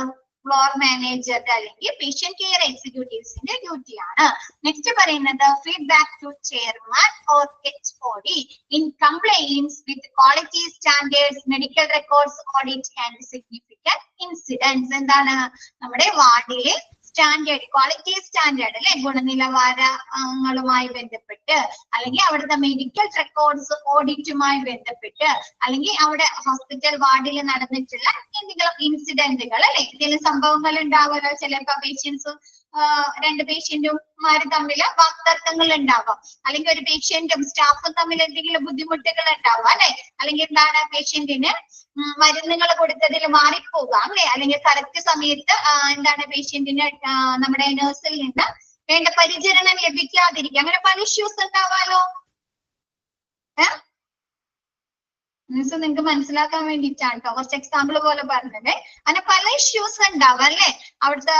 ഫ്ലോർ മാനേജറുടെ അല്ലെങ്കിൽ പേഷ്യന്റ് കെയർ എക്സിക്യൂട്ടീവ്സിന്റെ ഡ്യൂട്ടിയാണ്. നെക്സ്റ്റ് പറയുന്നത് feedback to chairman or HOD in compliance with quality standards, medical records audit and significant incidents. എന്താണ്, നമ്മുടെ വാർഡിലെ സ്റ്റാൻഡേർഡ്, ക്വാളിറ്റി സ്റ്റാൻഡേർഡ് അല്ലെ, ഗുണനിലവാരങ്ങളുമായി ബന്ധപ്പെട്ട്, അല്ലെങ്കിൽ അവിടുത്തെ മെഡിക്കൽ റെക്കോർഡ്സ് ഓഡിറ്റുമായി ബന്ധപ്പെട്ട്, അല്ലെങ്കിൽ അവിടെ ഹോസ്പിറ്റൽ വാർഡിൽ നടന്നിട്ടുള്ള എന്തെങ്കിലും ഇൻസിഡന്റുകൾ അല്ലെ, എന്തെങ്കിലും സംഭവങ്ങൾ ഉണ്ടാവുമല്ലോ, ചിലപ്പോ പേഷ്യൻസും രണ്ട് പേഷ്യന്റുമാര് തമ്മിൽ വാക്തർക്കങ്ങൾ ഉണ്ടാവാം, അല്ലെങ്കിൽ ഒരു പേഷ്യന്റും സ്റ്റാഫും തമ്മിൽ എന്തെങ്കിലും ബുദ്ധിമുട്ടുകൾ ഉണ്ടാവാം അല്ലെ, അല്ലെങ്കിൽ എന്താണ് പേഷ്യന്റിന് മരുന്നുകൾ കൊടുത്തതിൽ മാറിപ്പോകാം അല്ലെ, അല്ലെങ്കിൽ കറക്റ്റ് സമയത്ത് എന്താണ് പേഷ്യന്റിന് നമ്മുടെ നഴ്സിൽ നിന്ന് വേണ്ട പരിചരണം ലഭിക്കാതിരിക്കുക, അങ്ങനെ പല ഇഷ്യൂസ് ഉണ്ടാവാലോ. മീൻസ് നിങ്ങൾക്ക് മനസ്സിലാക്കാൻ വേണ്ടിയിട്ടാണ് കേട്ടോ, കുറച്ച് എക്സാമ്പിൾ പോലെ പറഞ്ഞത്. അങ്ങനെ പല ഇഷ്യൂസ് ഉണ്ടാവും അല്ലെ, അവിടുത്തെ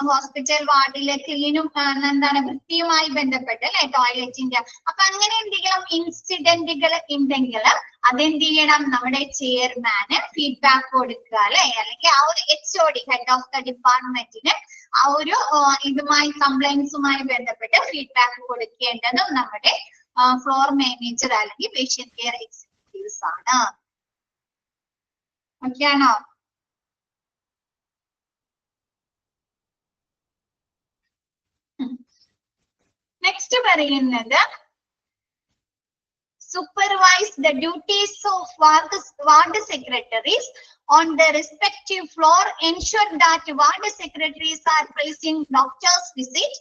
ഹോസ്പിറ്റൽ വാർഡിലെ ക്ലീനും എന്താണ് വൃത്തിയുമായി ബന്ധപ്പെട്ട് അല്ലെ, ടോയ്ലറ്റിന്റെ. അപ്പൊ അങ്ങനെ എന്തെങ്കിലും ഇൻസിഡന്റുകൾ ഉണ്ടെങ്കിൽ അതെന്ത് ചെയ്യണം, നമ്മുടെ ചെയർമാന് ഫീഡ്ബാക്ക് കൊടുക്കുക അല്ലെ, അല്ലെങ്കിൽ ആ ഒരു HOD, ഹെഡ് ഓഫ് ദ ഡിപ്പാർട്ട്മെന്റിന് ആ ഒരു ഇതുമായി കംപ്ലൈൻസുമായി ബന്ധപ്പെട്ട് ഫീഡ്ബാക്ക് കൊടുക്കേണ്ടതും നമ്മുടെ ഫ്ലോർ മാനേജർ അല്ലെങ്കിൽ പേഷ്യന്റ് കെയർ എക്സിക്യൂട്ടീവ്സ് ആണ്. ഓക്കെ ആണോ? നെക്സ്റ്റ് പറയുന്നത് supervise the duties of ward secretaries on the respective floor, ensure that ward secretaries are placing doctors visit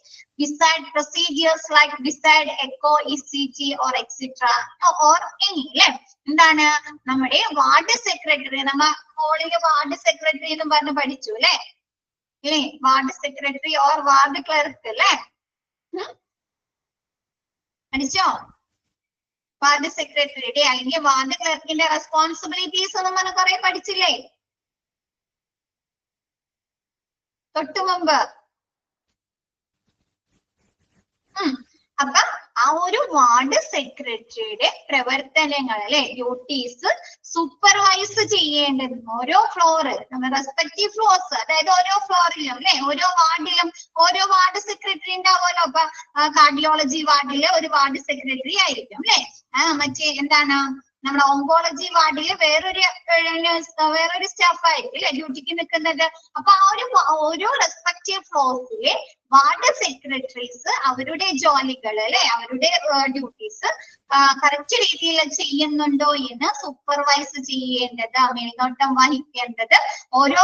beside procedures like beside echo, ECG or etc. or any. എന്താണ് നമ്മുടെ വാർഡ് സെക്രട്ടറി, നമ്മ സ്കൂളില് വാർഡ് സെക്രട്ടറി എന്ന് പറഞ്ഞ് പഠിച്ചു അല്ലെ, ward secretary or ward clerk അല്ലെ, പഠിച്ചോ? വാർഡ് സെക്രട്ടറിയുടെ അല്ലെങ്കിൽ വാർഡ് ക്ലർക്കിന്റെ റെസ്പോൺസിബിലിറ്റീസ് നമ്മൾ കുറെ പഠിച്ചില്ലേ തൊട്ടു മുമ്പ്? അപ്പൊ ആ ഒരു വാർഡ് സെക്രട്ടറിയുടെ പ്രവർത്തനങ്ങൾ അല്ലെ, ഡ്യൂട്ടീസ് സൂപ്പർവൈസ് ചെയ്യേണ്ടത് ഓരോ ഫ്ലോറ്, നമ്മുടെ റെസ്പെക്റ്റീവ് ഫ്ലോർസ്, അതായത് ഓരോ ഫ്ലോറിലും അല്ലെ, ഓരോ വാർഡിലും ഓരോ വാർഡ് സെക്രട്ടറി ഉണ്ടാവുമല്ലോ. അപ്പൊ കാർഡിയോളജി വാർഡില് ഒരു വാർഡ് സെക്രട്ടറി ആയിരിക്കും അല്ലെ, മറ്റേ എന്താണ് നമ്മുടെ ഓങ്കോളജി വാർഡില് വേറൊരു സ്റ്റാഫ് ആയിരിക്കും അല്ലെ ഡ്യൂട്ടിക്ക് നിൽക്കുന്നത്. അപ്പൊ ആ ഒരു ഓരോ റെസ്പെക്റ്റീവ് ഫ്ലോർസിലെ വാർഡ് സെക്രട്ടറീസ് അവരുടെ ജോലികൾ അല്ലെ, അവരുടെ ഡ്യൂട്ടീസ് കറക്റ്റ് രീതിയിൽ ചെയ്യുന്നുണ്ടോ എന്ന് സൂപ്പർവൈസ് ചെയ്യേണ്ടത്, മേൽനോട്ടം വഹിക്കേണ്ടത് ഓരോ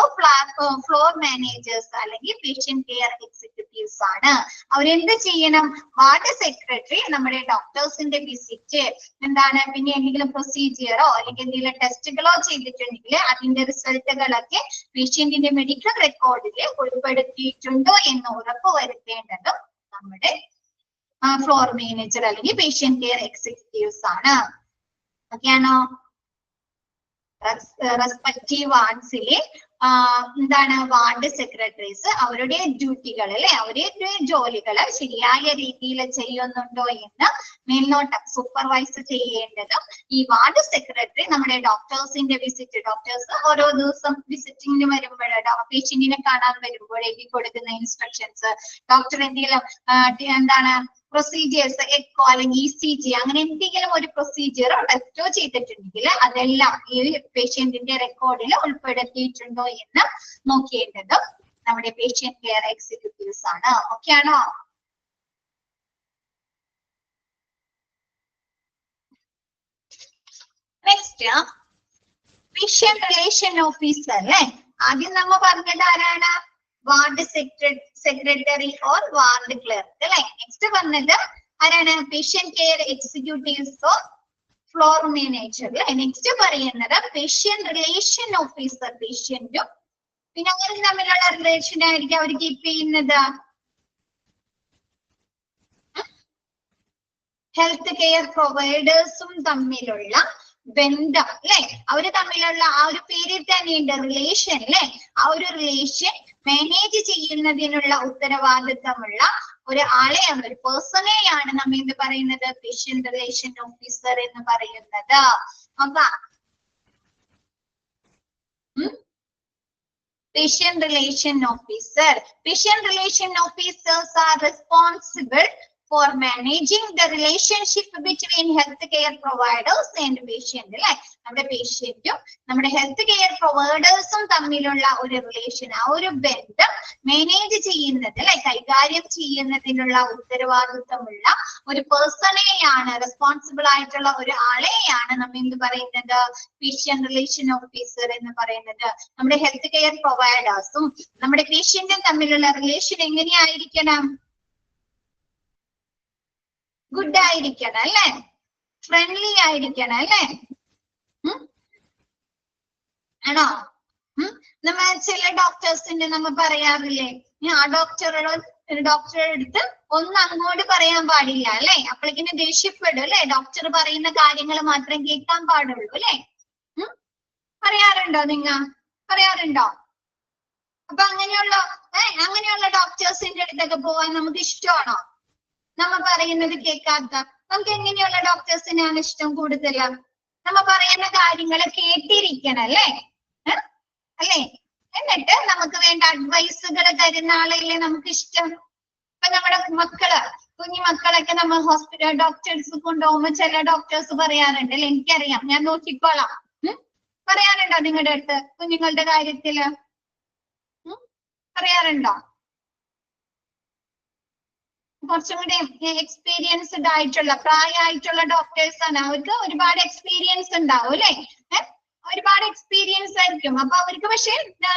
ഫ്ലോർ മാനേജേഴ്സ് അല്ലെങ്കിൽ പേഷ്യന്റ് കെയർ എക്സിക്യൂട്ടീവ്സ് ആണ്. അവരെന്ത് ചെയ്യണം? വാർഡ് സെക്രട്ടറി നമ്മുടെ ഡോക്ടേഴ്സിന്റെ വിസിറ്റ് എന്താണ്, പിന്നെ എന്തെങ്കിലും പ്രൊസീജിയറോ അല്ലെങ്കിൽ എന്തെങ്കിലും ടെസ്റ്റുകളോ ചെയ്തിട്ടുണ്ടെങ്കിൽ അതിന്റെ റിസൾട്ടുകളൊക്കെ പേഷ്യന്റിന്റെ മെഡിക്കൽ റെക്കോർഡിൽ ഉൾപ്പെടുത്തിയിട്ടുണ്ടോ എന്ന് ഉറപ്പുവരുത്തേണ്ടതും നമ്മുടെ ഫ്ലോർ മാനേജർ അല്ലെങ്കിൽ പേഷ്യന്റ് കെയർ എക്സിക്യൂട്ടീവ്സ് ആണ്. ഓക്കെയാണോ? റെസ്പെക്റ്റീവ് വാർഡ്സിലെ എന്താണ് വാർഡ് സെക്രട്ടറീസ് അവരുടെ ഡ്യൂട്ടികൾ അല്ലെ, അവരുടെ ജോലികൾ ശരിയായ രീതിയിൽ ചെയ്യുന്നുണ്ടോ എന്ന് മേൽനോട്ടം സൂപ്പർവൈസ് ചെയ്യേണ്ടതും ഈ വാർഡ് സെക്രട്ടറി നമ്മുടെ ഡോക്ടേഴ്സിന്റെ വിസിറ്റ്, ഡോക്ടേഴ്സ് ഓരോ ദിവസം വിസിറ്റിങ്ങിന് വരുമ്പോൾ പേഷ്യന്റിനെ കാണാൻ വരുമ്പോൾ എഴുതി കൊടുക്കുന്ന ഇൻസ്ട്രക്ഷൻസ്, ഡോക്ടർ എന്തെങ്കിലും എന്താണ് പ്രൊസീജിയേഴ്സ് എക്കോ അല്ലെങ്കിൽ ECG അങ്ങനെ എന്തെങ്കിലും ഒരു പ്രൊസീജിയറോ ടെസ്റ്റോ ചെയ്തിട്ടുണ്ടെങ്കിൽ അതെല്ലാം ഈ പേഷ്യന്റിന്റെ റെക്കോർഡിൽ ഉൾപ്പെടുത്തിയിട്ടുണ്ടോ എന്ന് നോക്കേണ്ടതും നമ്മുടെ പേഷ്യന്റ് കെയർ എക്സിക്യൂട്ടീവ്സ് ആണ്. ഓക്കെ ആണോ? നെക്സ്റ്റ് പേഷ്യന്റ് റിലേഷൻ ഓഫീസർ അല്ലെ. ആദ്യം നമ്മ പറഞ്ഞത് ആരാണ്? Ward secretary or ward clerk അല്ലെ. നെക്സ്റ്റ് പറഞ്ഞത് ആരാണ്? Patient care executives or floor manager അല്ലെ. നെക്സ്റ്റ് പറയുന്നത് പേഷ്യന്റ് റിലേഷൻ ഓഫീസർ, പേഷ്യന്റും പിന്നെ അവരും തമ്മിലുള്ള റിലേഷൻ ആയിരിക്കും അവർ കീപ്പ് ചെയ്യുന്നത്. ഹെൽത്ത് കെയർ പ്രൊവൈഡേഴ്സും തമ്മിലുള്ള ബന്ധം അല്ലെ, അവര് തമ്മിലുള്ള ആ ഒരു പേരിൽ തന്നെയുണ്ട് റിലേഷൻ അല്ലെ. ആ ഒരു റിലേഷൻ മാനേജ് ചെയ്യുന്നതിനുള്ള ഉത്തരവാദിത്തമുള്ള ഒരു ആളെ, ഒരു പേഴ്സണെയാണ് നമ്മ എന്ത് പറയുന്നത്? പേഷ്യന്റ് റിലേഷൻ ഓഫീസർ എന്ന് പറയുന്നത്. അപ്പൊ patient relation officer. Patient relation officers are responsible for managing the relationship between healthcare providers and patient. അല്ലെ, നമ്മുടെ പേഷ്യന്റും നമ്മുടെ ഹെൽത്ത് കെയർ പ്രൊവൈഡേഴ്സും തമ്മിലുള്ള ഒരു റിലേഷൻ, ആ ഒരു ബന്ധം മാനേജ് ചെയ്യുന്നത് അല്ലെ, കൈകാര്യം ചെയ്യുന്നതിനുള്ള ഉത്തരവാദിത്വമുള്ള ഒരു പേഴ്സണെയാണ്, റെസ്പോൺസിബിൾ ആയിട്ടുള്ള ഒരു ആളെയാണ് നമ്മൾ എന്ത് പറയുന്നത്, പേഷ്യന്റ് റിലേഷൻ ഓഫീസർ എന്ന് പറയുന്നത്. നമ്മുടെ ഹെൽത്ത് കെയർ പ്രൊവൈഡേഴ്സും നമ്മുടെ പേഷ്യന്റും തമ്മിലുള്ള റിലേഷൻ എങ്ങനെയായിരിക്കണം? ഗുഡ് ആയിരിക്കണം അല്ലെ, ഫ്രണ്ട്ലി ആയിരിക്കണം അല്ലെ, ആണോ? നമ്മ ചില ഡോക്ടേഴ്സിന്റെ നമ്മ പറയാറില്ലേ, ആ ഡോക്ടറെ അടുത്ത് ഒന്നും അങ്ങോട്ട് പറയാൻ പാടില്ല അല്ലെ, അപ്പോഴേക്കിന് ദേഷ്യപ്പെടും അല്ലെ, ഡോക്ടർ പറയുന്ന കാര്യങ്ങൾ മാത്രം കേൾക്കാൻ പാടുള്ളൂ അല്ലെ. പറയാറുണ്ടോ നിങ്ങ? പറയാറുണ്ടോ? അപ്പൊ അങ്ങനെയുള്ള ഡോക്ടേഴ്സിന്റെ അടുത്തൊക്കെ പോവാൻ നമുക്ക് ഇഷ്ടമാണോ? നമ്മ പറയുന്നത് കേൾക്കാത്ത, നമുക്ക് എങ്ങനെയുള്ള ഡോക്ടേഴ്സിനാണ് ഇഷ്ടം കൂടുതൽ? നമ്മ പറയുന്ന കാര്യങ്ങൾ കേട്ടിരിക്കണം അല്ലേ, അല്ലേ? എന്നിട്ട് നമുക്ക് വേണ്ട അഡ്വൈസുകൾ തരുന്ന ആളല്ലേ നമുക്ക് ഇഷ്ടം. ഇപ്പൊ നമ്മുടെ കുഞ്ഞു മക്കളൊക്കെ നമ്മൾ ഹോസ്പിറ്റൽ ഡോക്ടേഴ്സ് കൊണ്ടുപോകുമ്പോ ചില ഡോക്ടേഴ്സ് പറയാറുണ്ട് അല്ലെ, എനിക്കറിയാം, ഞാൻ നോക്കിക്കോളാം, പറയാറുണ്ടോ നിങ്ങളുടെ അടുത്ത് കുഞ്ഞുങ്ങളുടെ കാര്യത്തില്? പറയാറുണ്ടോ? കുറച്ചും കൂടി എക്സ്പീരിയൻസ്ഡ് ആയിട്ടുള്ള പ്രായമായിട്ടുള്ള ഡോക്ടേഴ്സ് ആണ്, അവർക്ക് ഒരുപാട് എക്സ്പീരിയൻസ് ഉണ്ടാവും അല്ലെ, ഒരുപാട് എക്സ്പീരിയൻസ് ആയിരിക്കും. അപ്പൊ അവർക്ക് പക്ഷെ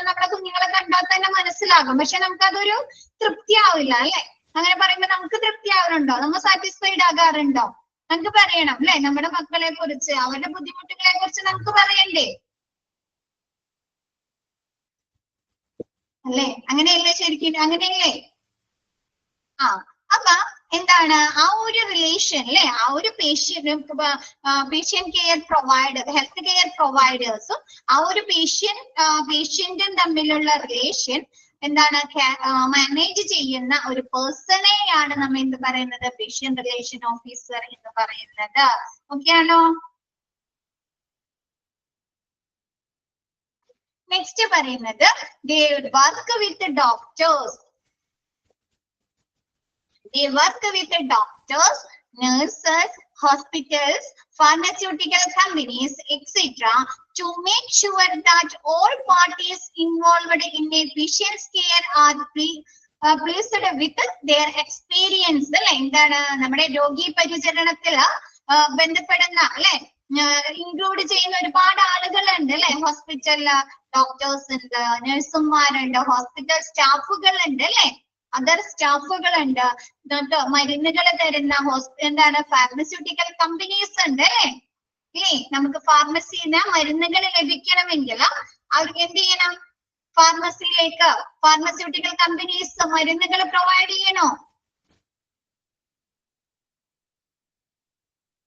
നമ്മുടെ കുഞ്ഞുങ്ങളെ കണ്ടാൽ തന്നെ മനസ്സിലാകും, പക്ഷെ നമുക്ക് അതൊരു തൃപ്തി ആവില്ല അല്ലെ. അങ്ങനെ പറയുമ്പോ നമുക്ക് തൃപ്തി ആവാറുണ്ടോ? നമ്മൾ സാറ്റിസ്ഫൈഡ് ആകാറുണ്ടോ? നമുക്ക് പറയണം അല്ലെ, നമ്മുടെ മക്കളെ കുറിച്ച്, അവരുടെ ബുദ്ധിമുട്ടുകളെ കുറിച്ച് നമുക്ക് പറയണ്ടേ അല്ലെ? അങ്ങനെയല്ലേ ശരിക്കും? അങ്ങനെയല്ലേ? അപ്പൊ എന്താണ് ആ ഒരു റിലേഷൻ അല്ലെ, ആ ഒരു patient care provider, health care പ്രൊവൈഡേഴ്സും ആ ഒരു പേഷ്യന്റും തമ്മിലുള്ള റിലേഷൻ എന്താണ്, മാനേജ് ചെയ്യുന്ന ഒരു പേഴ്സണെയാണ് നമ്മൾ എന്ത് പറയുന്നത്, പേഷ്യന്റ് റിലേഷൻ ഓഫീസർ എന്ന് പറയുന്നത്. ഓക്കെ ആണോ? നെക്സ്റ്റ് പറയുന്നത് they work with doctors. They work with doctors, nurses, hospitals, pharmaceutical companies, etc. to make sure that all parties involved in a patient's care are pleased with their experience. അല്ലെ, എന്താണ് നമ്മുടെ രോഗി പരിചരണത്തില് ബന്ധപ്പെടുന്ന അല്ലെ, ഇൻക്ലൂഡ് ചെയ്യുന്ന ഒരുപാട് ആളുകളുണ്ട് അല്ലെ, ഹോസ്പിറ്റലില് ഡോക്ടേഴ്സ് ഉണ്ട്, നഴ്സുമാരുണ്ട്, ഹോസ്പിറ്റൽ സ്റ്റാഫുകൾ ഉണ്ട് അല്ലെ, അതർ സ്റ്റാഫുകളുണ്ട്, മരുന്നുകൾ തരുന്ന എന്താണ് ഫാർമസ്യൂട്ടിക്കൽ കമ്പനീസ് ഉണ്ട് അല്ലെ. ഇല്ലേ, നമുക്ക് ഫാർമസിന്ന് മരുന്നുകൾ ലഭിക്കണമെങ്കിൽ അവർക്ക് എന്ത് ചെയ്യണം, ഫാർമസ്യൂട്ടിക്കൽ കമ്പനീസ് മരുന്നുകൾ പ്രൊവൈഡ് ചെയ്യണോ?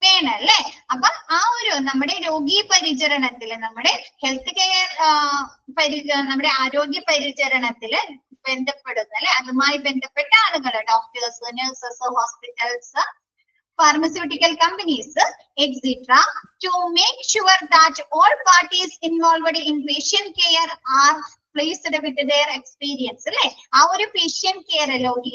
വേണല്ലേ. അപ്പൊ ആ ഒരു നമ്മുടെ രോഗി പരിചരണത്തില്, നമ്മുടെ ഹെൽത്ത് കെയർ നമ്മുടെ ആരോഗ്യ പരിചരണത്തില് ബന്ധപ്പെടുന്ന അല്ലെ, അതുമായി ബന്ധപ്പെട്ട ആളുകൾ, doctors, nurses, hospitals, pharmaceutical companies, etc. to make sure that all parties involved in patient care are pleased with their experience. അല്ലെ, ആ ഒരു പേഷ്യന്റ് കെയർ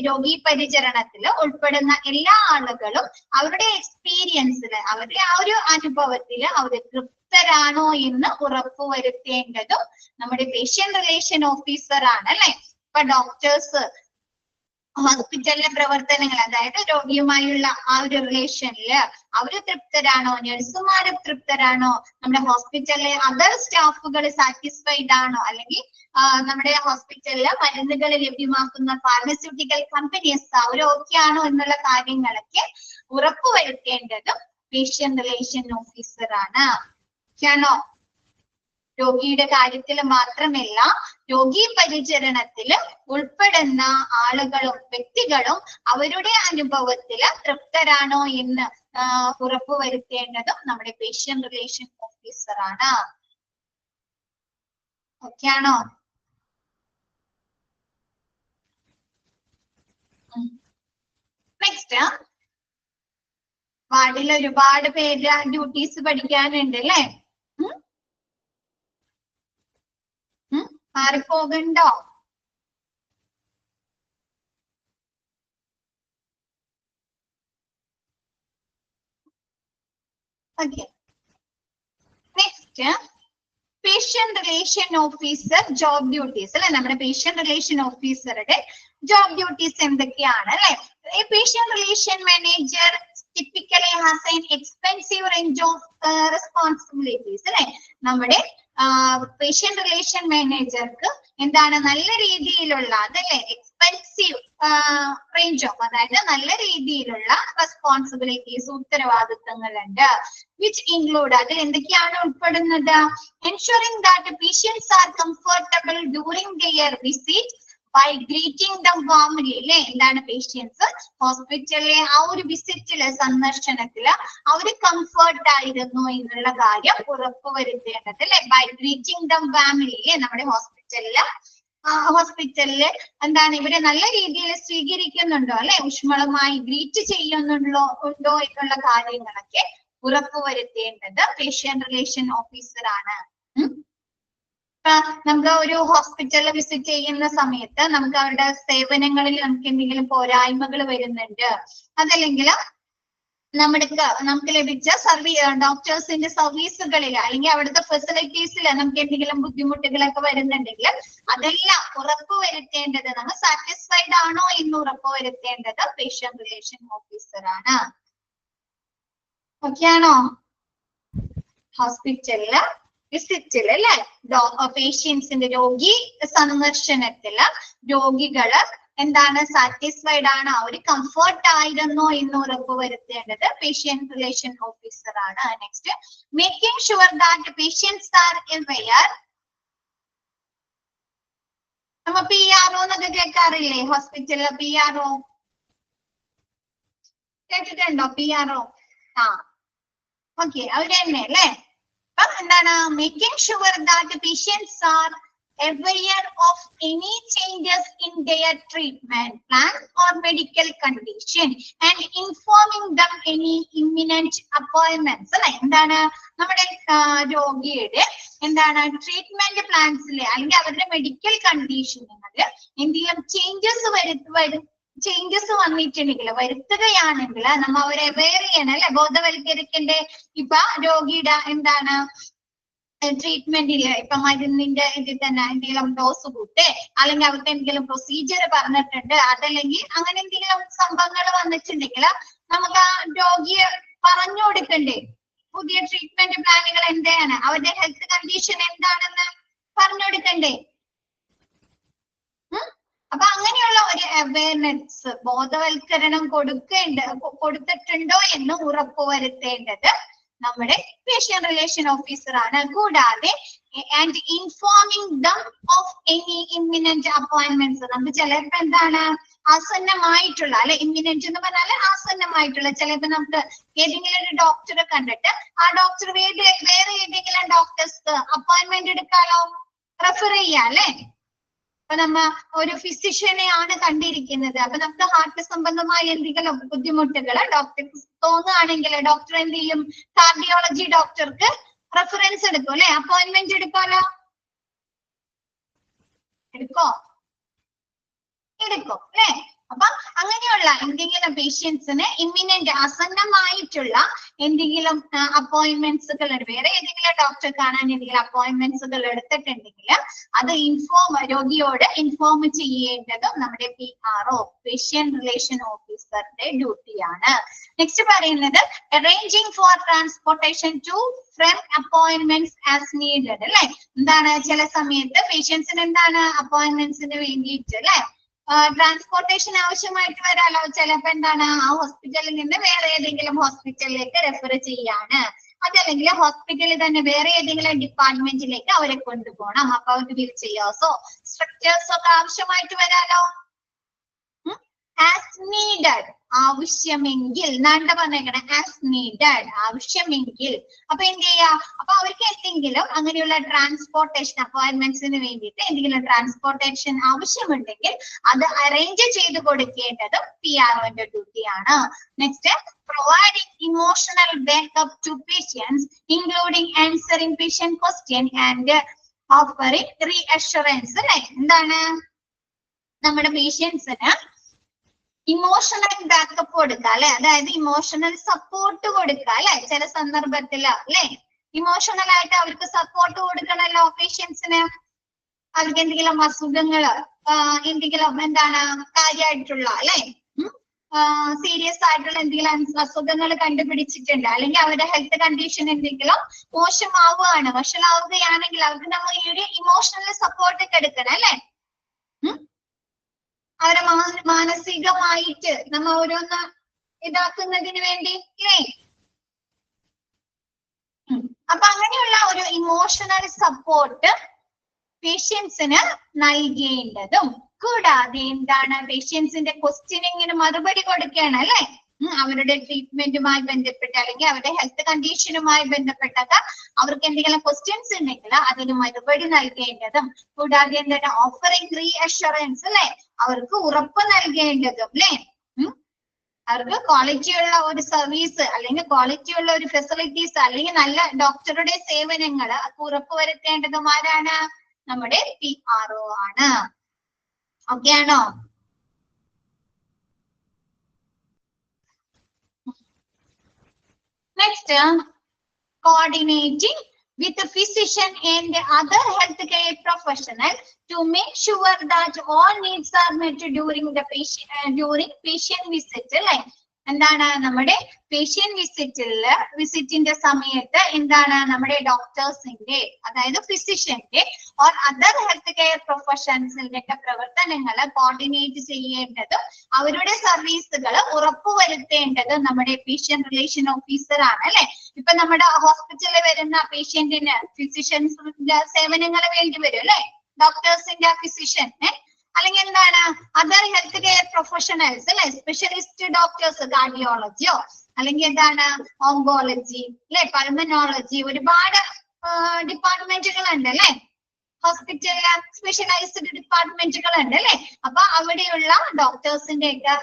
രോഗി പരിചരണത്തില് ഉൾപ്പെടുന്ന എല്ലാ ആളുകളും അവരുടെ എക്സ്പീരിയൻസില്, അവരുടെ ആ ഒരു അനുഭവത്തില് അവർ തൃപ്തരാണോ എന്ന് ഉറപ്പുവരുത്തേണ്ടതും നമ്മുടെ പേഷ്യന്റ് റിലേഷൻ ഓഫീസർ ആണ് അല്ലെ. ഇപ്പൊ ഡോക്ടേഴ്സ് ഹോസ്പിറ്റലിലെ പ്രവർത്തനങ്ങൾ, അതായത് രോഗിയുമായുള്ള ആ ഒരു റിലേഷനില് അവര് തൃപ്തരാണോ, നഴ്സുമാര് തൃപ്തരാണോ, നമ്മുടെ ഹോസ്പിറ്റലിലെ അതർ സ്റ്റാഫുകൾ സാറ്റിസ്ഫൈഡ് ആണോ, അല്ലെങ്കിൽ നമ്മുടെ ഹോസ്പിറ്റലില് മരുന്നുകൾ ലഭ്യമാക്കുന്ന ഫാർമസ്യൂട്ടിക്കൽ കമ്പനീസ് അവർ ഓക്കെ ആണോ എന്നുള്ള കാര്യങ്ങളൊക്കെ ഉറപ്പുവരുത്തേണ്ടതും പേഷ്യന്റ് റിലേഷൻ ഓഫീസർ ആണ്. ആണോ? രോഗിയുടെ കാര്യത്തിൽ മാത്രമല്ല, രോഗി പരിചരണത്തിൽ ഉൾപ്പെടുന്ന ആളുകളും വ്യക്തികളും അവരുടെ അനുഭവത്തിൽ തൃപ്തരാണോ എന്ന് ഉറപ്പുവരുത്തേണ്ടതും നമ്മുടെ പേഷ്യന്റ് റിലേഷൻ ഓഫീസർ ആണ്. ഓക്കെ ആണോ? നെക്സ്റ്റ്, വാർഡിൽ ഒരുപാട് പേര് ഡ്യൂട്ടീസ് പഠിക്കാനുണ്ട് അല്ലേ? മാറിപ്പോകണ്ടോ? Okay. Next, patient relation officer job duties. അല്ലെ, നമ്മുടെ patient relation officerയുടെ job duties എന്തൊക്കെയാണ് അല്ലെ? A patient relation manager typically has an expensive range of responsibilities. അല്ലെ, നമ്മുടെ patient relation managerക്ക് എന്താണ് നല്ല രീതിയിലുള്ള അതല്ലേ എക്സ്പെൻസീവ് റേഞ്ച് ഓഫ്, അതായത് നല്ല രീതിയിലുള്ള റെസ്പോൺസിബിലിറ്റീസ് ഉത്തരവാദിത്തങ്ങളുണ്ട്. വിച്ച് ഇൻക്ലൂഡ്, അതിൽ എന്തൊക്കെയാണ് ഉൾപ്പെടുന്നത്? Ensuring that patients are comfortable during their visit by greeting them warmly. അല്ലെ, എന്താണ് പേഷ്യൻസ് ഹോസ്പിറ്റലിലെ ആ ഒരു വിസിറ്റില് സന്ദർശനത്തില് അവര് കംഫർട്ട് ആയിരുന്നു എന്നുള്ള കാര്യം ഉറപ്പുവരുത്തേണ്ടത്. അല്ലെ, ബൈ ഗ്രീറ്റിംഗ് ദം വാർംലി. നമ്മുടെ ഹോസ്പിറ്റലില് എന്താണ് ഇവരെ നല്ല രീതിയിൽ സ്വീകരിക്കുന്നുണ്ടോ അല്ലെ, ഊഷ്മളമായി ഗ്രീറ്റ് ചെയ്യുന്നുണ്ടോ എന്നുള്ള കാര്യങ്ങളൊക്കെ ഉറപ്പുവരുത്തേണ്ടത് പേഷ്യന്റ് റിലേഷൻ ഓഫീസർ ആണ്. നമുക്ക് ഒരു ഹോസ്പിറ്റലിൽ വിസിറ്റ് ചെയ്യുന്ന സമയത്ത് നമുക്ക് അവരുടെ സേവനങ്ങളിൽ നമുക്ക് എന്തെങ്കിലും പോരായ്മകൾ വരുന്നുണ്ട്, അതല്ലെങ്കിൽ നമുക്ക് ലഭിച്ച ഡോക്ടേഴ്സിന്റെ സർവീസുകളിൽ അല്ലെങ്കിൽ അവിടുത്തെ ഫെസിലിറ്റീസിൽ നമുക്ക് എന്തെങ്കിലും ബുദ്ധിമുട്ടുകളൊക്കെ വരുന്നുണ്ടെങ്കിൽ അതെല്ലാം ഉറപ്പുവരുത്തേണ്ടത്, നമ്മൾ സാറ്റിസ്ഫൈഡ് ആണോ എന്ന് ഉറപ്പുവരുത്തേണ്ടത് പേഷ്യന്റ് റിലേഷൻ ഓഫീസർ ആണ്. ഓക്കെ ആണോ? ഹോസ്പിറ്റലില് വിസിറ്റില് അല്ലെ, പേഷ്യൻസിന്റെ രോഗി സന്ദർശനത്തില് രോഗികള് എന്താണ് സാറ്റിസ്ഫൈഡ് ആണ്, അവര് കംഫർട്ട് ആയിരുന്നോ എന്ന് ഉറപ്പുവരുത്തേണ്ടത് പേഷ്യന്റ് റിലേഷൻ ഓഫീസർ ആണ്. Next, making sure that patients are aware. നമ്മ PRO എന്നൊക്കെ കേൾക്കാറില്ലേ ഹോസ്പിറ്റലില്? PRO കേട്ടിട്ടുണ്ടോ? PRO ഓക്കെ, അവര് തന്നെ അല്ലേ. അപ്പൊ എന്താണ് making sure that patients are aware of any changes in their treatment plan or medical condition and informing them any imminent appointments. അല്ലെ, എന്താണ് നമ്മുടെ രോഗിയുടെ എന്താണ് ട്രീറ്റ്മെന്റ് പ്ലാൻസിലെ അല്ലെങ്കിൽ അവരുടെ മെഡിക്കൽ കണ്ടീഷനുകളിൽ എന്തെങ്കിലും ചേഞ്ചസ് വന്നിട്ടുണ്ടെങ്കിൽ വരുത്തുകയാണെങ്കിൽ നമ്മ അവരെ അവെയർ ചെയ്യണം അല്ലെ, ബോധവൽക്കരിക്കണ്ടേ. ഇപ്പൊ രോഗിയുടെ എന്താണ് ട്രീറ്റ്മെന്റില് ഇപ്പൊ മരുന്നിന്റെ ഇതിൽ തന്നെ എന്തെങ്കിലും ഡോസ് കൂട്ടെ, അല്ലെങ്കിൽ അവർക്ക് എന്തെങ്കിലും പ്രൊസീജിയർ പറഞ്ഞിട്ടുണ്ട്, അതല്ലെങ്കിൽ അങ്ങനെ എന്തെങ്കിലും സംഭവങ്ങൾ വന്നിട്ടുണ്ടെങ്കിൽ നമുക്ക് ആ രോഗിയെ പറഞ്ഞു കൊടുക്കണ്ടേ പുതിയ ട്രീറ്റ്മെന്റ് പ്ലാനുകൾ എന്താണ്, അവരുടെ ഹെൽത്ത് കണ്ടീഷൻ എന്താണെന്ന് പറഞ്ഞു കൊടുക്കണ്ടേ. അപ്പൊ അങ്ങനെയുള്ള ഒരു അവയർനെസ് ബോധവൽക്കരണം കൊടുത്തിട്ടുണ്ടോ എന്ന് ഉറപ്പുവരുത്തേണ്ടത് നമ്മുടെ പേഷ്യന്റ് റിലേഷൻ ഓഫീസർ ആണ്. കൂടാതെ and informing them of any imminent appointments. നമുക്ക് ചിലപ്പോ എന്താണ് ആസന്നമായിട്ടുള്ള അല്ലെ, ഇമ്മിനന്റ് എന്ന് പറഞ്ഞാൽ ആസന്നമായിട്ടുള്ള, ചിലപ്പോ നമുക്ക് ഏതെങ്കിലും ഒരു ഡോക്ടറെ കണ്ടിട്ട് ആ ഡോക്ടർ വേറെ ഏതെങ്കിലും ഡോക്ടേഴ്സ് അപ്പോയിന്റ്മെന്റ് എടുക്കാലോ, റെഫർ ചെയ്യാം അല്ലെ. അപ്പൊ നമ്മ ഒരു ഫിസിഷ്യനെ ആണ് കണ്ടിരിക്കുന്നത്, അപ്പൊ നമുക്ക് ഹാർട്ട് സംബന്ധമായ എന്തെങ്കിലും ബുദ്ധിമുട്ടുകൾ ഡോക്ടർക്ക് തോന്നുകയാണെങ്കിൽ ഡോക്ടർ എന്ത് ചെയ്യും, കാർഡിയോളജി ഡോക്ടർക്ക് റെഫറൻസ് എടുക്കും അല്ലെ, അപ്പോയിന്റ്മെന്റ് എടുക്കാലോ. എടുക്കോ അല്ലെ. അപ്പൊ അങ്ങനെയുള്ള എന്തെങ്കിലും പേഷ്യൻസിന് ഇമ്മിനന്റ് ആസന്നമായിട്ടുള്ള എന്തെങ്കിലും അപ്പോയിന്റ്മെന്റ്സുകൾ, വേറെ ഏതെങ്കിലും ഡോക്ടറെ കാണാൻ എന്തെങ്കിലും അപ്പോയിന്റ്മെന്റ്സുകൾ എടുത്തിട്ടുണ്ടെങ്കിൽ അത് രോഗിയോട് ഇൻഫോം ചെയ്യേണ്ടതും നമ്മുടെ PRO പേഷ്യന്റ് റിലേഷൻ ഓഫീസറുടെ ഡ്യൂട്ടിയാണ്. നെക്സ്റ്റ് പറയുന്നത് arranging for transportation to from appointments as needed അല്ലെ. എന്താണ് ചില സമയത്ത് പേഷ്യൻസിന് എന്താണ് അപ്പോയിന്റ്മെന്റ്സിന് വേണ്ടിയിട്ട് അല്ലെ ട്രാൻസ്പോർട്ടേഷൻ ആവശ്യമായിട്ട് വരാലോ. ചിലപ്പോ എന്താണ് ആ ഹോസ്പിറ്റലിൽ നിന്ന് വേറെ ഏതെങ്കിലും ഹോസ്പിറ്റലിലേക്ക് റെഫർ ചെയ്യാണ്, അതല്ലെങ്കിൽ ഹോസ്പിറ്റലിൽ തന്നെ വേറെ ഏതെങ്കിലും ഡിപ്പാർട്ട്മെന്റിലേക്ക് അവരെ കൊണ്ടുപോകണം. അപ്പൊ അവർക്ക് വീൽചെയർസോ സ്ട്രക്ചേഴ്സോ ഒക്കെ ആവശ്യമായിട്ട് വരാലോ. ആസ് നീഡഡ് ആവശ്യമെങ്കിൽ എന്നാണ് പറഞ്ഞേക്കണേ, ആസ് നീഡഡ് ആവശ്യമെങ്കിൽ. അപ്പൊ എന്ത് ചെയ്യാ, അപ്പൊ അവർക്ക് എന്തെങ്കിലും അങ്ങനെയുള്ള ട്രാൻസ്പോർട്ടേഷൻ അപ്പോയിന്റ്മെന്റ്സിന് വേണ്ടിയിട്ട് എന്തെങ്കിലും ട്രാൻസ്പോർട്ടേഷൻ ആവശ്യമുണ്ടെങ്കിൽ അത് അറേഞ്ച് ചെയ്ത് കൊടുക്കേണ്ടതും PROന്റെ ഡ്യൂട്ടിയാണ്. Next, providing emotional backup to patients, including answering patient question and offering reassurance. അല്ലെ, എന്താണ് നമ്മുടെ പേഷ്യൻസിന് ഇമോഷണൽ ബാക്കപ്പ് കൊടുക്കുക അല്ലെ, അതായത് ഇമോഷണൽ സപ്പോർട്ട് കൊടുക്കുക അല്ലെ, ചില സന്ദർഭത്തില് അല്ലെ ഇമോഷണൽ ആയിട്ട് അവർക്ക് സപ്പോർട്ട് കൊടുക്കണല്ലോ പേഷ്യൻസിന്. അവർക്ക് എന്തെങ്കിലും അസുഖങ്ങള് എന്തെങ്കിലും എന്താണ് കാര്യമായിട്ടുള്ള അല്ലെ സീരിയസ് ആയിട്ടുള്ള എന്തെങ്കിലും അസുഖങ്ങൾ കണ്ടുപിടിച്ചിട്ടുണ്ട്, അല്ലെങ്കിൽ അവരുടെ ഹെൽത്ത് കണ്ടീഷൻ എന്തെങ്കിലും മോശമാവുകയാണ്, വഷളാവുകയാണെങ്കിൽ അവർക്ക് നമ്മൾ ഈ ഒരു ഇമോഷണൽ സപ്പോർട്ട് ഒക്കെ എടുക്കണം അല്ലെ. അവരെ മാനസികമായിട്ട് നമ്മൾ ഓരോന്ന് ഇതാക്കുന്നതിന് വേണ്ടി അല്ലേ. അപ്പൊ അങ്ങനെയുള്ള ഒരു ഇമോഷണൽ സപ്പോർട്ട് പേഷ്യൻസിന് നൽകേണ്ടതും, കൂടാതെ എന്താണ് പേഷ്യൻസിന്റെ ക്വസ്റ്റ്യനിങ്ങിന് മറുപടി കൊടുക്കുകയാണ് അല്ലെ. അവരുടെ ട്രീറ്റ്മെന്റുമായി ബന്ധപ്പെട്ട് അല്ലെങ്കിൽ അവരുടെ ഹെൽത്ത് കണ്ടീഷനുമായി ബന്ധപ്പെട്ടത് അവർക്ക് എന്തെങ്കിലും ക്വസ്റ്റ്യൻസ് ഉണ്ടെങ്കിൽ അതിന് മറുപടി നൽകേണ്ടതും, കൂടാതെ എന്താണ് ഓഫറിംഗ് റീ അഷുറൻസ് അല്ലെ, അവർക്ക് ഉറപ്പ് നൽകേണ്ടതും അല്ലെ. അവർക്ക് ക്വാളിറ്റി ഉള്ള ഒരു സർവീസ് അല്ലെങ്കിൽ ക്വാളിറ്റി ഉള്ള ഒരു ഫെസിലിറ്റീസ് അല്ലെങ്കിൽ നല്ല ഡോക്ടറുടെ സേവനങ്ങൾ ഉറപ്പുവരുത്തേണ്ടതും ആരാണ്? നമ്മുടെ PRO ആണ്. ഓക്കെ ആണോ? Next, coordinating with the physician and the other healthcare professional to make sure that all needs are met during the patient visit. അല്ലെ, എന്താണ് നമ്മുടെ പേഷ്യന്റ് വിസിറ്റിന്റെ സമയത്ത് എന്താണ് നമ്മുടെ ഡോക്ടേഴ്സിന്റെ അതായത് ഫിസിഷ്യന്റെ ഓർ അതർ ഹെൽത്ത് കെയർ പ്രൊഫഷൻസിന്റെ ഒക്കെ പ്രവർത്തനങ്ങൾ കോർഡിനേറ്റ് ചെയ്യേണ്ടതും അവരുടെ സർവീസുകൾ ഉറപ്പുവരുത്തേണ്ടതും നമ്മുടെ പേഷ്യന്റ് റിലേഷൻ ഓഫീസർ ആണ് അല്ലെ. ഇപ്പൊ നമ്മുടെ ഹോസ്പിറ്റലിൽ വരുന്ന പേഷ്യന്റിന് ഫിസിഷ്യൻസിന്റെ സേവനങ്ങൾ വേണ്ടി വരും അല്ലെ, ഡോക്ടേഴ്സിന്റെ ഫിസിഷ്യൻ അല്ലെങ്കിൽ എന്താണ് അതർ ഹെൽത്ത് കെയർ പ്രൊഫഷണൽസ് അല്ലെ, സ്പെഷ്യലിസ്റ്റ് ഡോക്ടേഴ്സ് കാർഡിയോളജിയോ അല്ലെങ്കിൽ എന്താണ് ഓങ്കോളജി അല്ലെ, പൾമനോളജി, ഒരുപാട് ഡിപ്പാർട്ട്മെന്റുകൾ ഉണ്ട് അല്ലെ, ഹോസ്പിറ്റലിലെ സ്പെഷ്യലൈസ്ഡ് ഡിപ്പാർട്ട്മെന്റുകൾ ഉണ്ട് അല്ലെ. അപ്പൊ അവിടെയുള്ള ഡോക്ടേഴ്സിന്റെ ഒക്കെ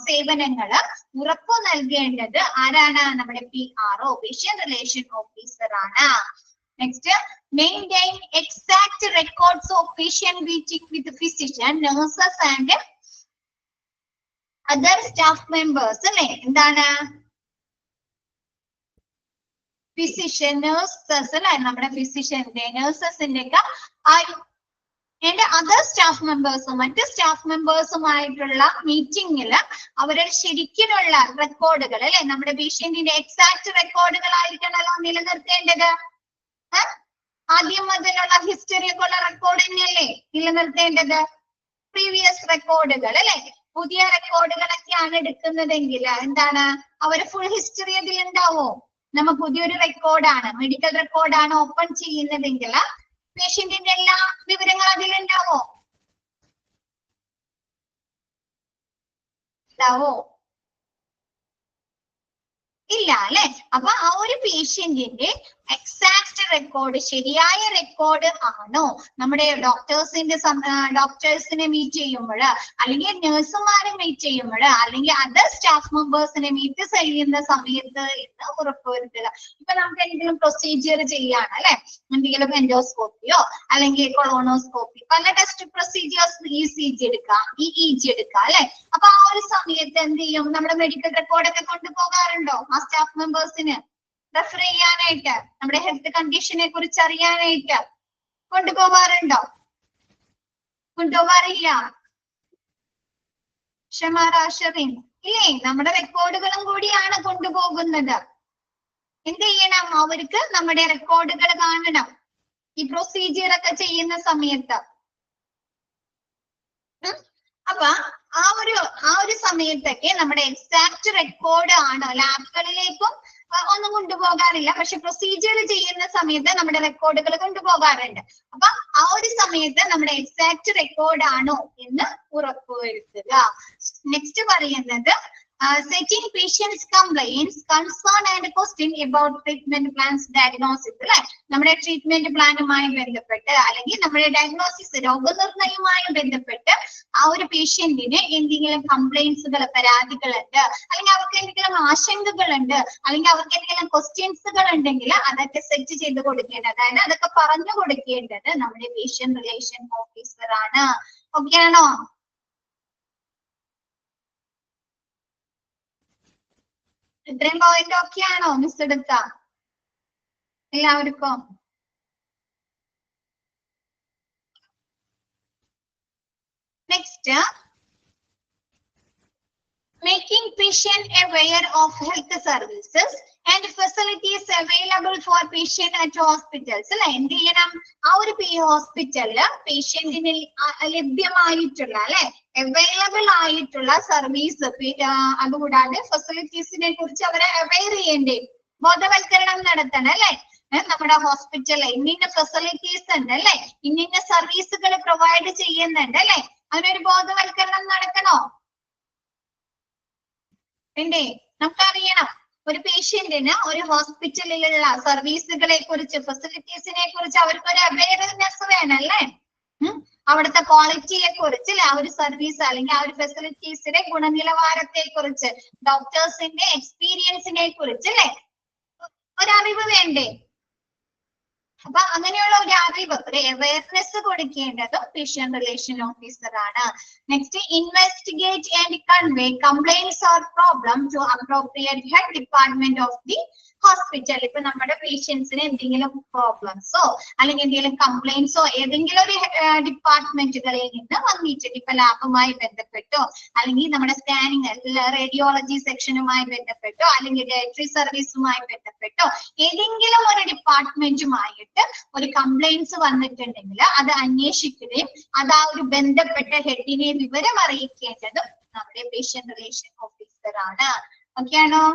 സേവനങ്ങള് ഉറപ്പു നൽകേണ്ടത് ആരാണ്? നമ്മുടെ PRO, പേഷ്യന്റ് റിലേഷൻ ഓഫീസർ ആണ്. Next, maintain exact records of patient meeting with physician, nurses and other staff members. അല്ലെ, എന്താണ് ഫിസിഷ്യൻ, നഴ്സസ് അല്ലെ, നമ്മുടെ ഫിസിഷ്യന്റെ നഴ്സസിന്റെ ഒക്കെ അതർ സ്റ്റാഫ് മെമ്പേഴ്സും മറ്റ് സ്റ്റാഫ് മെമ്പേഴ്സുമായിട്ടുള്ള മീറ്റിംഗില് അവരുടെ ശരിക്കുള്ള റെക്കോർഡുകൾ അല്ലെ, നമ്മുടെ പേഷ്യന്റിന്റെ എക്സാക്ട് റെക്കോർഡുകൾ ആയിരിക്കണല്ലോ നിലനിർത്തേണ്ടത്. ആദ്യം മുതലുള്ള ഹിസ്റ്ററി ഒക്കെ ഉള്ള റെക്കോർഡ് തന്നെയല്ലേ നിലനിർത്തേണ്ടത്, പ്രീവിയസ് റെക്കോർഡുകൾ അല്ലെ. പുതിയ റെക്കോർഡുകളൊക്കെയാണ് എടുക്കുന്നതെങ്കിൽ എന്താണ് അവര് ഫുൾ ഹിസ്റ്ററി അതിൽ ഉണ്ടാവോ? നമ്മ പുതിയൊരു റെക്കോർഡാണ്, മെഡിക്കൽ റെക്കോർഡാണ് ഓപ്പൺ ചെയ്യുന്നതെങ്കിൽ പേഷ്യന്റിന്റെ എല്ലാ വിവരങ്ങളും അതിലുണ്ടാവോ? ഉണ്ടാവോ? ഇല്ല അല്ലെ. അപ്പൊ ആ ഒരു പേഷ്യന്റിന്റെ എക്സാക്ട് റെക്കോർഡ്, ശരിയായ റെക്കോർഡ് ആണോ നമ്മുടെ ഡോക്ടേഴ്സിനെ മീറ്റ് ചെയ്യുമ്പോൾ അല്ലെങ്കിൽ നഴ്സുമാരെ മീറ്റ് ചെയ്യുമ്പോൾ അല്ലെങ്കിൽ അതർ സ്റ്റാഫ് മെമ്പേഴ്സിനെ മീറ്റ് ചെയ്യുന്ന സമയത്ത് എന്ന് ഉറപ്പുവരുത്തുക. ഇപ്പൊ നമുക്ക് എന്തെങ്കിലും പ്രൊസീജിയർ ചെയ്യാണ് അല്ലെ, എന്തെങ്കിലും എൻഡോസ്കോപ്പിയോ അല്ലെങ്കിൽ കൊളോണോസ്കോപ്പി, പല ടെസ്റ്റ് പ്രൊസീജിയേഴ്സ്, ECG എടുക്കാം, EEG എടുക്കാം അല്ലെ. അപ്പൊ ആ ഒരു സമയത്ത് എന്ത് ചെയ്യും, നമ്മുടെ മെഡിക്കൽ റെക്കോർഡൊക്കെ കൊണ്ടുപോകാറുണ്ടോ ആ സ്റ്റാഫ് മെമ്പേഴ്സിന് റെഫർ ചെയ്യാനായിട്ട്, നമ്മുടെ ഹെൽത്ത് കണ്ടീഷനെ കുറിച്ച് അറിയാനായിട്ട് കൊണ്ടുപോകാറുണ്ടോ? കൊണ്ടുപോകാറില്ല. ഷമാറാഷറിൻ ഇല്ലേ, നമ്മുടെ റെക്കോർഡുകളും കൂടിയാണ് കൊണ്ടുപോകുന്നത്. എന്ത് ചെയ്യണം, അവർക്ക് നമ്മുടെ റെക്കോർഡുകൾ കാണണം ഈ പ്രൊസീജിയർ ഒക്കെ ചെയ്യുന്ന സമയത്ത്. അപ്പൊ ആ ഒരു സമയത്തൊക്കെ നമ്മുടെ എക്സാക്ട് റെക്കോർഡ് ആണ്, ലാബുകളിലേക്കും ഒന്നും കൊണ്ടുപോകാറില്ല, പക്ഷെ പ്രൊസീജിയർ ചെയ്യുന്ന സമയത്ത് നമ്മുടെ റെക്കോർഡുകൾ കൊണ്ടുപോകാറുണ്ട്. അപ്പൊ ആ ഒരു സമയത്ത് നമ്മുടെ എക്സാക്ട് റെക്കോർഡ് ആണോ എന്ന് ഉറപ്പുവരുത്തുക. നെക്സ്റ്റ് പറയുന്നത് setting patients complaints, concern and question about treatment plans, diagnosis അല്ലെ, നമ്മുടെ ട്രീറ്റ്മെന്റ് പ്ലാനുമായി ബന്ധപ്പെട്ട് അല്ലെങ്കിൽ നമ്മുടെ ഡയഗ്നോസിസ് രോഗനിർണയവുമായി ബന്ധപ്പെട്ട് ആ ഒരു പേഷ്യന്റിന് എന്തെങ്കിലും കംപ്ലൈന്റ്സുകൾ, പരാതികളുണ്ട് അല്ലെങ്കിൽ അവർക്ക് എന്തെങ്കിലും ആശങ്കകളുണ്ട് അല്ലെങ്കിൽ അവർക്ക് എന്തെങ്കിലും ക്വസ്റ്റ്യൻസുകൾ ഉണ്ടെങ്കിൽ അതൊക്കെ സെറ്റ് ചെയ്ത് കൊടുക്കേണ്ടത്, അതായത് അതൊക്കെ പറഞ്ഞു കൊടുക്കേണ്ടത് നമ്മുടെ പേഷ്യന്റ് റിലേഷൻ ഓഫീസർ ആണ്. ഓക്കെ ആണോ? ഇത്രയും പോയിന്റ് ഓക്കെ ആണോ മിസ് എടുക്ക എല്ലാവർക്കും? Next, making patient aware of health services and facilities available for patient at hospitals. അല്ലെ, എന്ത് ചെയ്യണം? ആ ഒരു ഹോസ്പിറ്റലില് പേഷ്യന്റിന് ലഭ്യമായിട്ടുള്ള അല്ലെ അവൈലബിൾ ആയിട്ടുള്ള സർവീസ്, അതുകൂടാതെ ഫെസിലിറ്റീസിനെ കുറിച്ച് അവരെ അവെയർ ചെയ്യേണ്ടി, ബോധവൽക്കരണം നടത്തണം അല്ലെ. നമ്മുടെ ഹോസ്പിറ്റലിൽ ഇന്ന ഫെസിലിറ്റീസ് ഉണ്ട് അല്ലെ, ഇന്ന സർവീസുകൾ പ്രൊവൈഡ് ചെയ്യുന്നുണ്ട് അല്ലെ, അതിനൊരു ബോധവൽക്കരണം നടക്കണോ? വേണ്ടേ? നമുക്കറിയണം ഒരു പേഷ്യന്റിന് ഒരു ഹോസ്പിറ്റലിലുള്ള സർവീസുകളെ കുറിച്ച്, ഫെസിലിറ്റീസിനെ കുറിച്ച് അവർക്കൊരു അവയർനെസ് വേണമല്ലേ. അവിടുത്തെ ക്വാളിറ്റിയെ കുറിച്ച്, ആ ഒരു സർവീസ് അല്ലെങ്കിൽ ആ ഒരു ഫെസിലിറ്റീസിന്റെ ഗുണനിലവാരത്തെ കുറിച്ച്, ഡോക്ടേഴ്സിന്റെ എക്സ്പീരിയൻസിനെ കുറിച്ച് അല്ലെ ഒരറിവ് വേണ്ടേ? അപ്പൊ അങ്ങനെയുള്ള ഒരു അറിവ്, ഒരു അവയർനെസ് കൊടുക്കേണ്ടതും പേഷ്യന്റ് റിലേഷൻ ഓഫീസർ ആണ്. Next, investigate and convey complaints or problem to appropriate head department of the hospital. ഇപ്പൊ നമ്മുടെ പേഷ്യൻസിന് എന്തെങ്കിലും പ്രോബ്ലംസോ അല്ലെങ്കിൽ എന്തെങ്കിലും കംപ്ലൈന്റ്സോ ഏതെങ്കിലും ഒരു ഡിപ്പാർട്ട്മെന്റുകളിൽ നിന്ന് വന്നിട്ട്, ഇപ്പൊ ലാബുമായി ബന്ധപ്പെട്ടോ അല്ലെങ്കിൽ നമ്മുടെ സ്കാനിങ് റേഡിയോളജി സെക്ഷനുമായി ബന്ധപ്പെട്ടോ അല്ലെങ്കിൽ ഡയറ്ററി സർവീസുമായി ബന്ധപ്പെട്ടോ ഏതെങ്കിലും ഒരു ഡിപ്പാർട്ട്മെന്റുമായിട്ട് ഒരു കംപ്ലൈന്റ്സ് വന്നിട്ടുണ്ടെങ്കിൽ അത് അന്വേഷിക്കുകയും അത് ആ ഒരു ബന്ധപ്പെട്ട ഹെഡിനെ വിവരം അറിയിക്കേണ്ടതും നമ്മുടെ പേഷ്യന്റ് റിലേഷൻ ഓഫീസർ ആണ്. ഓക്കെ ആണോ?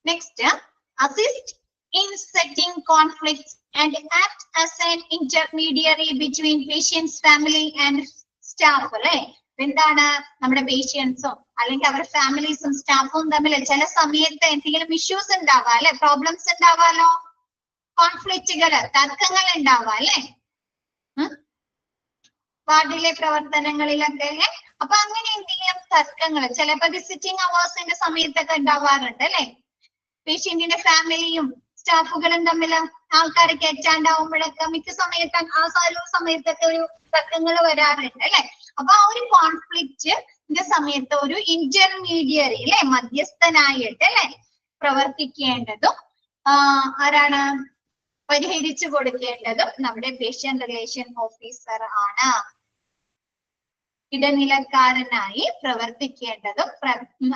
Next, assist in setting conflicts and act as an intermediary between patients, family and staff. അല്ലെ, എന്താണ് നമ്മുടെ പേഷ്യൻസും അല്ലെങ്കിൽ അവരുടെ ഫാമിലീസും സ്റ്റാഫും തമ്മിൽ ചില സമയത്ത് എന്തെങ്കിലും ഇഷ്യൂസ് ഉണ്ടാവാം അല്ലെ, പ്രോബ്ലംസ് ഉണ്ടാവാലോ, കോൺഫ്ലിക്റ്റുകൾ, തർക്കങ്ങൾ ഉണ്ടാവാം അല്ലെ വാർഡിലെ പ്രവർത്തനങ്ങളിലൊക്കെ. അപ്പൊ അങ്ങനെ എന്തെങ്കിലും തർക്കങ്ങൾ ചിലപ്പോ വിസിറ്റിംഗ് അവേഴ്സിന്റെ സമയത്തൊക്കെ ഉണ്ടാവാറുണ്ട് അല്ലെ. പേഷ്യന്റിന്റെ ഫാമിലിയും സ്റ്റാഫുകളും തമ്മിൽ ആൾക്കാരെ കയറ്റാണ്ടാവുമ്പോഴൊക്കെ മിക്ക സമയത്ത് ആ സമയത്തൊക്കെ ഒരു തർക്കങ്ങൾ വരാറുണ്ട് അല്ലെ. അപ്പൊ ആ ഒരു കോൺഫ്ലിക്റ്റിന്റെ സമയത്ത് ഒരു ഇന്റർമീഡിയറി അല്ലെ, മധ്യസ്ഥനായിട്ട് അല്ലെ പ്രവർത്തിക്കേണ്ടതും ആരാണ്? പരിഹരിച്ചു കൊടുക്കേണ്ടതും നമ്മുടെ പേഷ്യന്റ് റിലേഷൻ ഓഫീസർ ആണ്. ഇടനിലക്കാരനായി പ്രവർത്തിക്കേണ്ടതും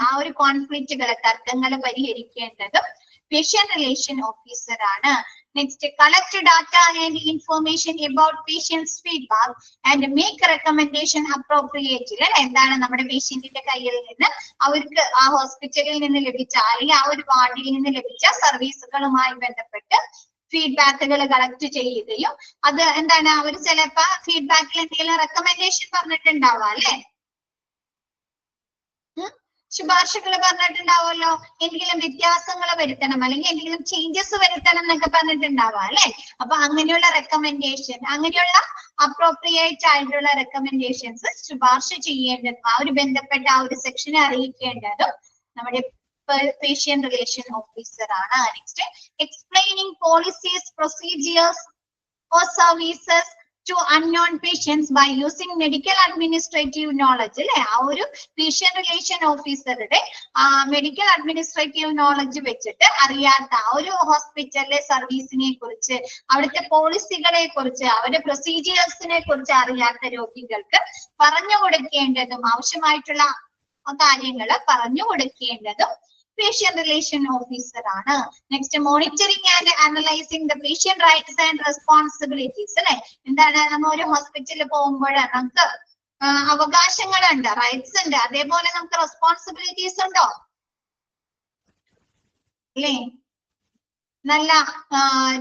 ആ ഒരു കോൺഫ്ലിക്റ്റുകളെ, തർക്കങ്ങൾ പരിഹരിക്കേണ്ടതും പേഷ്യന്റ് റിലേഷൻ ഓഫീസർ ആണ്. Next, collect data and information about patients feedback and make recommendation appropriate. എന്താണ് നമ്മുടെ പേഷ്യന്റിന്റെ കയ്യിൽ നിന്ന് അവർക്ക് ആ ഹോസ്പിറ്റലിൽ നിന്ന് ലഭിച്ച അല്ലെങ്കിൽ ആ ഒരു വാർഡിൽ നിന്ന് ലഭിച്ച സർവീസുകളുമായി ബന്ധപ്പെട്ട് ഫീഡ്ബാക്കുകൾ കളക്ട് ചെയ്യുകയും അത് എന്താണ് അവർ ചിലപ്പോ ഫീഡ്ബാക്കിൽ എന്തെങ്കിലും റെക്കമെൻഡേഷൻ പറഞ്ഞിട്ടുണ്ടാവാം അല്ലെ, ശുപാർശകൾ പറഞ്ഞിട്ടുണ്ടാവുമല്ലോ, എന്തെങ്കിലും വ്യത്യാസങ്ങൾ വരുത്തണം അല്ലെങ്കിൽ എന്തെങ്കിലും ചേഞ്ചസ് വരുത്തണം എന്നൊക്കെ പറഞ്ഞിട്ടുണ്ടാവാം അല്ലെ. അപ്പൊ അങ്ങനെയുള്ള റെക്കമെൻഡേഷൻ, അങ്ങനെയുള്ള അപ്രോപ്രിയേറ്റ് ആയിട്ടുള്ള റെക്കമെൻഡേഷൻസ് ശുപാർശ ചെയ്യേണ്ടതും ആ ഒരു ബന്ധപ്പെട്ട ആ ഒരു സെക്ഷനെ അറിയിക്കേണ്ടതും നമ്മുടെ patient relation officer ആണ്. Next, explaining policies, procedures or services to unknown patients by using medical administrative knowledge. അല്ലെ, ആ ഒരു patient relation ഓഫീസറുടെ മെഡിക്കൽ അഡ്മിനിസ്ട്രേറ്റീവ് നോളജ് വെച്ചിട്ട് അറിയാത്ത ആ ഒരു ഹോസ്പിറ്റലിലെ സർവീസിനെ കുറിച്ച്, അവിടുത്തെ പോളിസികളെ കുറിച്ച്, അവരുടെ പ്രൊസീജിയേഴ്സിനെ കുറിച്ച് അറിയാത്ത രോഗികൾക്ക് പറഞ്ഞു കൊടുക്കേണ്ടതും ആവശ്യമായിട്ടുള്ള കാര്യങ്ങൾ പറഞ്ഞു കൊടുക്കേണ്ടതും patient relation officer ആണ്. Next, monitoring and analysing the patient rights and responsibilities. അല്ലെ, എന്താണ് നമ്മൾ ഒരു ഹോസ്പിറ്റലിൽ പോകുമ്പോൾ നമുക്ക് അവകാശങ്ങളുണ്ട്, റൈറ്റ്സ് ഉണ്ട്, അതേപോലെ നമുക്ക് റെസ്പോൺസിബിലിറ്റീസ് ഉണ്ടോ അല്ലേ? നല്ല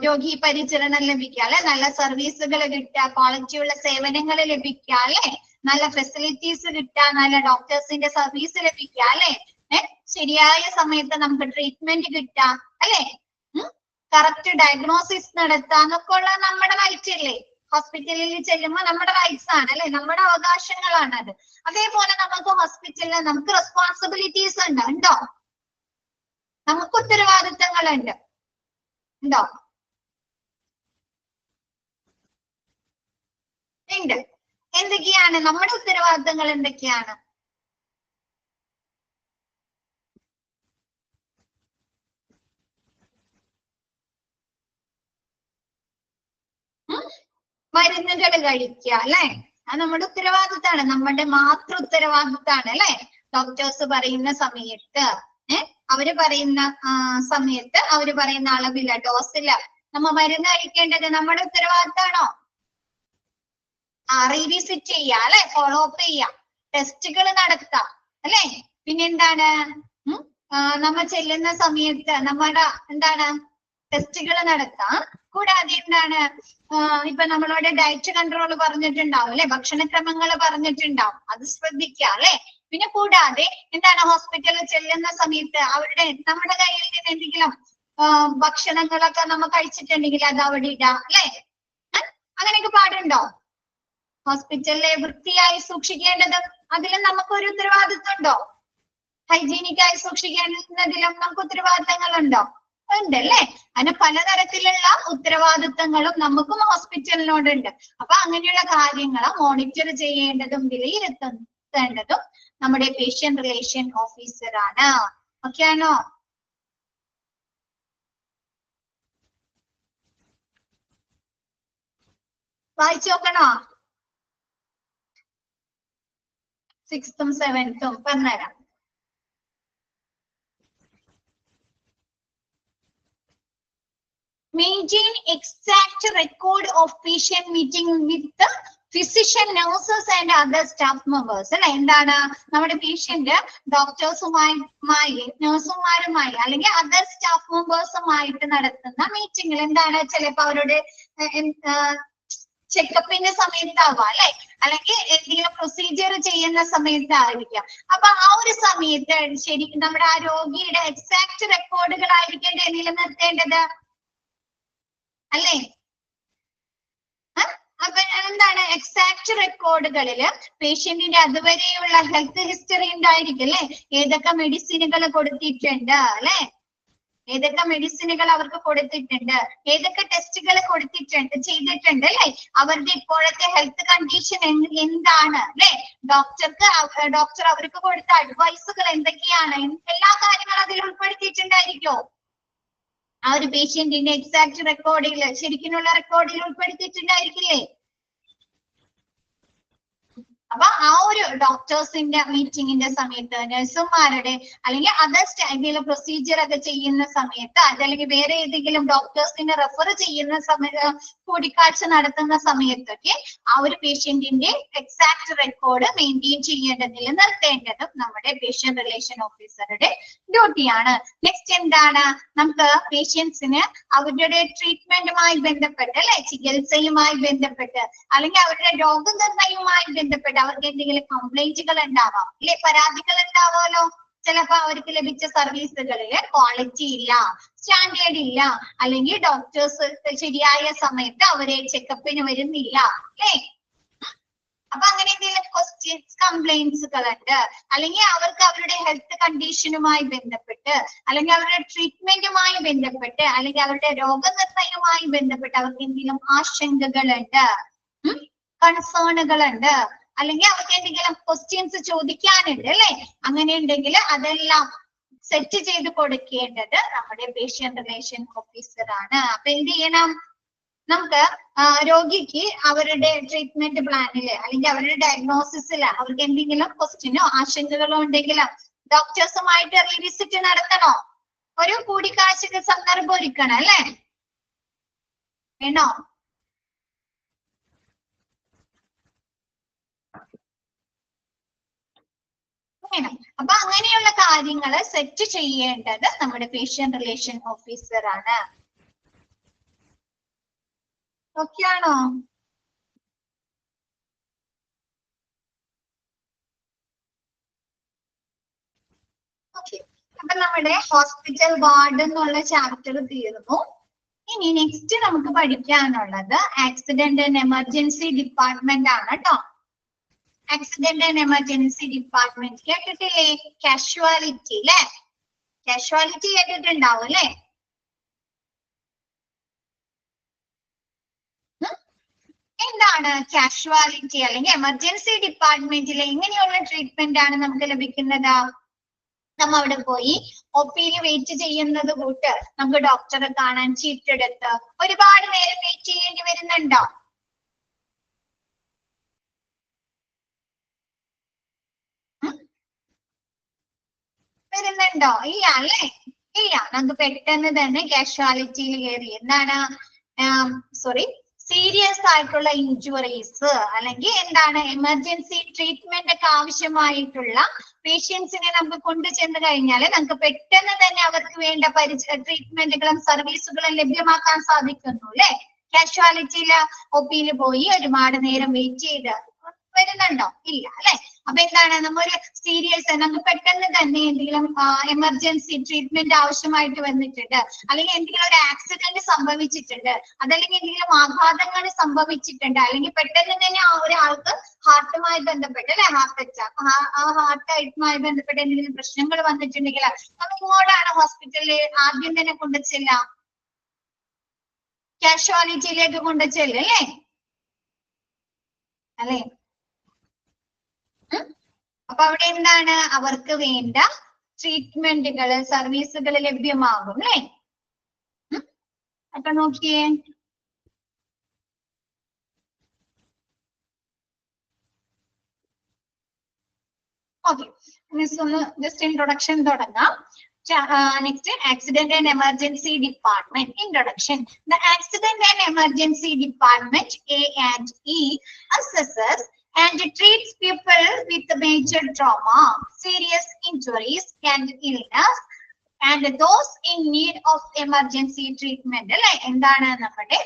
രോഗി പരിചരണം ലഭിക്കുക അല്ലെ, നല്ല സർവീസുകൾ കിട്ടുക, ക്വാളിറ്റിയുള്ള സേവനങ്ങൾ ലഭിക്കുക അല്ലെ, നല്ല ഫെസിലിറ്റീസ് കിട്ടുക, നല്ല ഡോക്ടേഴ്സിന്റെ സർവീസ് ലഭിക്കുക അല്ലെ, ശരിയായ സമയത്ത് നമുക്ക് ട്രീറ്റ്മെന്റ് കിട്ടാം അല്ലെ, കറക്റ്റ് ഡയഗ്നോസിസ് നടത്താന്നൊക്കെ ഉള്ള നമ്മുടെ റൈറ്റ് അല്ലേ. ഹോസ്പിറ്റലിൽ ചെല്ലുമ്പോൾ നമ്മുടെ റൈറ്റ്സ് ആണ് അല്ലെ, നമ്മുടെ അവകാശങ്ങളാണ് അത്. അതേപോലെ നമുക്ക് ഹോസ്പിറ്റലിൽ നമുക്ക് റെസ്പോൺസിബിലിറ്റീസ് ഉണ്ടോ? നമുക്ക് ഉത്തരവാദിത്തങ്ങളുണ്ട് ഉണ്ടോ? ഉണ്ട്. എന്തൊക്കെയാണ് നമ്മുടെ ഉത്തരവാദിത്തങ്ങൾ? എന്തൊക്കെയാണ്? മരുന്നുകൾ കഴിക്കുക അല്ലെ. അത് നമ്മുടെ ഉത്തരവാദിത്തമാണ്, നമ്മുടെ മാതൃ ഉത്തരവാദിത്തമാണ് അല്ലെ. ഡോക്ടേഴ്സ് പറയുന്ന സമയത്ത് അവര് പറയുന്ന സമയത്ത് അവര് പറയുന്ന അളവില്ല, ഡോസില്ല നമ്മ മരുന്ന് കഴിക്കേണ്ടത് നമ്മുടെ ഉത്തരവാദിത്തമാണോ? റീവിസിറ്റ് ചെയ്യുക അല്ലെ, ഫോളോ അപ്പ് ചെയ്യുക, ടെസ്റ്റുകൾ നടത്താം അല്ലെ. പിന്നെന്താണ്, നമ്മൾ ചെല്ലുന്ന സമയത്ത് നമ്മുടെ എന്താണ് ടെസ്റ്റുകൾ നടത്താം. കൂടാതെ എന്താണ്, ഇപ്പൊ നമ്മളോട് ഡയറ്റ് കൺട്രോൾ പറഞ്ഞിട്ടുണ്ടാവും അല്ലെ, ഭക്ഷണക്രമങ്ങൾ പറഞ്ഞിട്ടുണ്ടാവും, അത് ശ്രദ്ധിക്കുക അല്ലെ. പിന്നെ കൂടാതെ എന്താണ്, ഹോസ്പിറ്റലിൽ ചെല്ലുന്ന സമയത്ത് നമ്മുടെ കയ്യിൽ നിന്ന് എന്തെങ്കിലും ഭക്ഷണങ്ങളൊക്കെ നമ്മൾ കഴിച്ചിട്ടുണ്ടെങ്കിൽ അത് അവിടെ ഇടാം അല്ലെ. അങ്ങനെയൊക്കെ പാടുണ്ടോ? ഹോസ്പിറ്റലിലെ വൃത്തിയായി സൂക്ഷിക്കേണ്ടത് അതിലും നമുക്കൊരു ഉത്തരവാദിത്വം ഉണ്ടോ? ഹൈജീനിക് ആയി സൂക്ഷിക്കേണ്ടതിലും നമുക്ക് ഉത്തരവാദിത്തങ്ങളുണ്ടോ? ഉണ്ടല്ലേ. അങ്ങനെ പലതരത്തിലുള്ള ഉത്തരവാദിത്തങ്ങളും നമുക്കും ഹോസ്പിറ്റലിനോടുണ്ട്. അപ്പൊ അങ്ങനെയുള്ള കാര്യങ്ങൾ മോണിറ്റർ ചെയ്യേണ്ടതും വിലയിരുത്തേണ്ടതും നമ്മുടെ പേഷ്യന്റ് റിലേഷൻ ഓഫീസർ ആണ്. ഓക്കെ ആണോ? വായിച്ചു നോക്കണോ? 6th ഉം 7th ഉം പറഞ്ഞുതരാം. Maintain exact record of patient meeting with the physician, nurses and other staff members. അല്ലെ, എന്താണ് നമ്മുടെ പേഷ്യന്റ് ഡോക്ടേഴ്സുമായി നഴ്സുമാരുമായി അല്ലെങ്കിൽ അതർ സ്റ്റാഫ് മെമ്പേഴ്സുമായിട്ട് നടത്തുന്ന മീറ്റിംഗിൽ എന്താണ്, ചിലപ്പോ അവരുടെ ചെക്കപ്പിന്റെ സമയത്താവാം അല്ലെ, അല്ലെങ്കിൽ എന്തെങ്കിലും പ്രൊസീജിയർ ചെയ്യുന്ന സമയത്തായിരിക്കാം. അപ്പൊ ആ ഒരു സമയത്ത് ശരിക്കും നമ്മുടെ ആ രോഗിയുടെ എക്സാക്ട് റെക്കോർഡുകളായിരിക്കും നിലനിർത്തേണ്ടത് അല്ലേ. അപ്പൊ എന്താണ്, എക്സാക്ട് റെക്കോർഡുകളില് പേഷ്യന്റിന്റെ അതുവരെയുള്ള ഹെൽത്ത് ഹിസ്റ്ററി ഉണ്ടായിരിക്കും അല്ലെ. ഏതൊക്കെ മെഡിസിനുകൾ കൊടുത്തിട്ടുണ്ട് അല്ലെ, ഏതൊക്കെ മെഡിസിനുകൾ അവർക്ക് കൊടുത്തിട്ടുണ്ട്, ഏതൊക്കെ ടെസ്റ്റുകൾ ചെയ്തിട്ടുണ്ട് അല്ലെ, അവരുടെ ഇപ്പോഴത്തെ ഹെൽത്ത് കണ്ടീഷൻ എന്താണ് അല്ലെ, ഡോക്ടർ അവർക്ക് കൊടുത്ത അഡ്വൈസുകൾ എന്തൊക്കെയാണ്, എല്ലാ കാര്യങ്ങളും അതിൽ ഉൾപ്പെടുത്തിയിട്ടുണ്ടായിരിക്കോ? ആ ഒരു പേഷ്യന്റിന്റെ എക്സാക്ട് റെക്കോർഡിൽ, ശരിക്കുള്ള റെക്കോർഡിൽ ഉൾപ്പെടുത്തിയിട്ടുണ്ടായിരിക്കില്ലേ? അപ്പൊ ആ ഒരു ഡോക്ടേഴ്സിന്റെ മീറ്റിംഗിന്റെ സമയത്ത് നഴ്സുമാരുടെ അല്ലെങ്കിൽ അതർ എന്തെങ്കിലും പ്രൊസീജിയർ ഒക്കെ ചെയ്യുന്ന സമയത്ത് അതല്ലെങ്കിൽ വേറെ ഏതെങ്കിലും ഡോക്ടേഴ്സിനെ റെഫർ ചെയ്യുന്ന കൂടിക്കാഴ്ച നടത്തുന്ന സമയത്തൊക്കെ ആ ഒരു പേഷ്യന്റിന്റെ എക്സാക്ട് റെക്കോർഡ് മെയിൻറ്റെയിൻ ചെയ്യേണ്ടത്, നിലനിർത്തേണ്ടതും നമ്മുടെ പേഷ്യന്റ് റിലേഷൻ ഓഫീസറുടെ ഡ്യൂട്ടിയാണ്. നെക്സ്റ്റ് എന്താണ്, നമുക്ക് പേഷ്യൻസിന് അവരുടെ ട്രീറ്റ്മെന്റുമായി ബന്ധപ്പെട്ട് അല്ലെ, ചികിത്സയുമായി ബന്ധപ്പെട്ട് അല്ലെങ്കിൽ അവരുടെ രോഗനിർണയവുമായി ബന്ധപ്പെട്ട് അവർക്ക് എന്തെങ്കിലും കംപ്ലൈന്റുകൾ ഉണ്ടാവാം അല്ലെ, പരാതികൾ ഉണ്ടാവാമല്ലോ. ചിലപ്പോ അവർക്ക് ലഭിച്ച സർവീസുകളില് ക്വാളിറ്റി ഇല്ല, സ്റ്റാൻഡേർഡ് ഇല്ല, അല്ലെങ്കിൽ ഡോക്ടേഴ്സ് ശരിയായ സമയത്ത് അവരെ ചെക്കപ്പിന് വരുന്നില്ല അല്ലെ. അപ്പൊ അങ്ങനെ എന്തെങ്കിലും ക്വസ്റ്റ്യൻസ്, കംപ്ലൈന്റ്സുകൾ ഉണ്ട്, അല്ലെങ്കിൽ അവർക്ക് അവരുടെ ഹെൽത്ത് കണ്ടീഷനുമായി ബന്ധപ്പെട്ട് അല്ലെങ്കിൽ അവരുടെ ട്രീറ്റ്മെന്റുമായി ബന്ധപ്പെട്ട് അല്ലെങ്കിൽ അവരുടെ രോഗനിർണയവുമായി ബന്ധപ്പെട്ട് അവർക്ക് എന്തെങ്കിലും ആശങ്കകളുണ്ട്, കൺസേണുകളുണ്ട്, അല്ലെങ്കിൽ അവർക്ക് എന്തെങ്കിലും ക്വസ്റ്റ്യൻസ് ചോദിക്കാനുണ്ട് അല്ലെ. അങ്ങനെ ഉണ്ടെങ്കിൽ അതെല്ലാം സെറ്റ് ചെയ്ത് കൊടുക്കേണ്ടത് നമ്മുടെ പേഷ്യന്റ് റിലേഷൻ ഓഫീസർ ആണ്. അപ്പൊ എന്ത് ചെയ്യണം, നമുക്ക് രോഗിക്ക് അവരുടെ ട്രീറ്റ്മെന്റ് പ്ലാനില് അല്ലെങ്കിൽ അവരുടെ ഡയഗ്നോസിസില് അവർക്ക് എന്തെങ്കിലും ക്വസ്റ്റ്യനോ ആശങ്കകളോ ഉണ്ടെങ്കിൽ ഡോക്ടേഴ്സുമായിട്ട് റീവിസിറ്റ് നടത്തണോ, ഒരു കൂടിക്കാഴ്ചക്ക് സന്ദർഭം ഒരുക്കണം അല്ലെ, വേണോ? വേണം. അപ്പൊ അങ്ങനെയുള്ള കാര്യങ്ങൾ സെറ്റ് ചെയ്യേണ്ടത് നമ്മുടെ പേഷ്യന്റ് റിലേഷൻ ഓഫീസർ ആണ്. ഓക്കെ ആണോ? ഓക്കെ, അപ്പൊ നമ്മുടെ ഹോസ്പിറ്റൽ വാർഡ് എന്നുള്ള ചാപ്റ്റർ തീർന്നു. ഇനി നെക്സ്റ്റ് നമുക്ക് പഠിക്കാനുള്ളത് ആക്സിഡന്റ് ആൻഡ് എമർജൻസി ഡിപ്പാർട്ട്മെന്റ് ആണ് കേട്ടോ. ആക്സിഡന്റ് ആൻഡ് എമർജൻസി ഡിപ്പാർട്ട്മെന്റ് കേട്ടിട്ടില്ലേ? കാഷ്വാലിറ്റി അല്ലെ, കാഷ്വാലിറ്റി കേട്ടിട്ടുണ്ടാവും അല്ലെ. എന്താണ് കാഷ്വാലിറ്റി അല്ലെങ്കിൽ എമർജൻസി ഡിപ്പാർട്ട്മെന്റിൽ എങ്ങനെയുള്ള ട്രീറ്റ്മെന്റ് ആണ് നമുക്ക് ലഭിക്കുന്നത്? നമ്മ അവിടെ പോയി ഒപിയിൽ വെയിറ്റ് ചെയ്യുന്നത് കൂട്ട് നമുക്ക് ഡോക്ടറെ കാണാൻ ചീട്ടെടുത്ത് ഒരുപാട് നേരം വെയിറ്റ് ചെയ്യേണ്ടി വരുന്നുണ്ടോ? വരുന്നുണ്ടോ? ഇല്ല അല്ലേ? ഇല്ല. നമുക്ക് പെട്ടെന്ന് തന്നെ കാഷ്വാലിറ്റിയിൽ കയറി എന്താണ് സോറി സീരിയസ് ആയിട്ടുള്ള ഇഞ്ചുറീസ് അല്ലെങ്കിൽ എന്താണ് എമർജൻസി ട്രീറ്റ്മെന്റ് ഒക്കെ ആവശ്യമായിട്ടുള്ള പേഷ്യൻസിനെ നമുക്ക് കൊണ്ടുചെന്ന് കഴിഞ്ഞാൽ നമുക്ക് പെട്ടെന്ന് തന്നെ അവർക്ക് വേണ്ട ട്രീറ്റ്മെന്റുകളും സർവീസുകളും ലഭ്യമാക്കാൻ സാധിക്കുന്നു അല്ലെ? കാഷ്വാലിറ്റിയില് ഒപിയിൽ പോയി ഒരുപാട് നേരം വെയിറ്റ് ചെയ്ത് വരുന്നുണ്ടോ? ഇല്ല അല്ലെ? അപ്പൊ എന്താണ് നമ്മൊരു സീരിയസ് നമുക്ക് പെട്ടെന്ന് തന്നെ എന്തെങ്കിലും എമർജൻസി ട്രീറ്റ്മെന്റ് ആവശ്യമായിട്ട് വന്നിട്ടുണ്ട്, അല്ലെങ്കിൽ എന്തെങ്കിലും ഒരു ആക്സിഡന്റ് സംഭവിച്ചിട്ടുണ്ട്, അതല്ലെങ്കിൽ എന്തെങ്കിലും ആഘാതങ്ങൾ സംഭവിച്ചിട്ടുണ്ട്, അല്ലെങ്കിൽ പെട്ടെന്ന് തന്നെ ആ ഒരാൾക്ക് ഹാർട്ടുമായി ബന്ധപ്പെട്ട് അല്ലെ ഹാർട്ട് അറ്റാക്ക് ആ ഹാർട്ടുമായി ബന്ധപ്പെട്ട് എന്തെങ്കിലും പ്രശ്നങ്ങൾ വന്നിട്ടുണ്ടെങ്കിൽ നമ്മൾ ഇങ്ങോട്ടാണ് ഹോസ്പിറ്റലിൽ ആദ്യം തന്നെ കൊണ്ടുചെല്ലാം, കാഷ്വാലിറ്റിയിലേക്ക് കൊണ്ടുചെല്ലും അല്ലേ? അല്ലെ? അപ്പൊ അവിടെ എന്താണ് അവർക്ക് വേണ്ട ട്രീറ്റ്മെന്റുകള് സർവീസുകൾ ലഭ്യമാകും അല്ലെ? അപ്പൊ നോക്കിയേ, ഓക്കെ മിസ് ഒന്ന് ജസ്റ്റ് ഇൻട്രൊഡക്ഷൻ തുടങ്ങാം. Next, accident and emergency department introduction. The accident and emergency department A and E assesses and treats people with major trauma, serious injuries and illness and those in need of emergency treatment. അല്ലെ? എന്താണ് നമ്മുടെ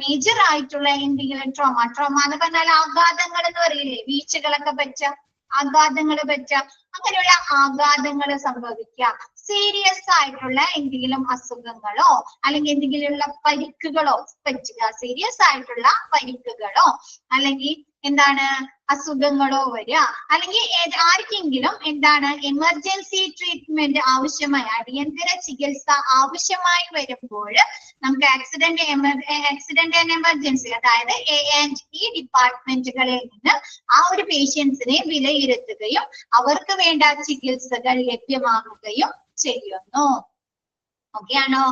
മേജർ ആയിട്ടുള്ള എന്തെങ്കിലും ട്രോമ എന്ന് പറഞ്ഞാൽ ആഘാതങ്ങൾ എന്ന് പറയില്ലേ, വീഴ്ചകളൊക്കെ പറ്റ ആഘാതങ്ങൾ പറ്റ അങ്ങനെയുള്ള ആഘാതങ്ങൾ സംഭവിക്കുക, സീരിയസ് ആയിട്ടുള്ള എന്തെങ്കിലും അസുഖങ്ങളോ അല്ലെങ്കിൽ എന്തെങ്കിലുമുള്ള പരിക്കുകളോ പറ്റുക, സീരിയസ് ആയിട്ടുള്ള പരിക്കുകളോ അല്ലെങ്കിൽ എന്താണ് അസുഖങ്ങളോ വരിക, അല്ലെങ്കിൽ ആർക്കെങ്കിലും എന്താണ് എമർജൻസി ട്രീറ്റ്മെന്റ് ആവശ്യമായി അടിയന്തര ചികിത്സ ആവശ്യമായി വരുമ്പോൾ നമുക്ക് ആക്സിഡന്റ് ആൻഡ് എമർജൻസി അതായത് A and E ഡിപ്പാർട്ട്മെന്റുകളിൽ നിന്ന് ആ ഒരു പേഷ്യൻസിനെ വിലയിരുത്തുകയും അവർക്ക് വേണ്ട ചികിത്സകൾ ലഭ്യമാക്കുകയും ചെയ്യുന്നു. ഓക്കെ ആണോ?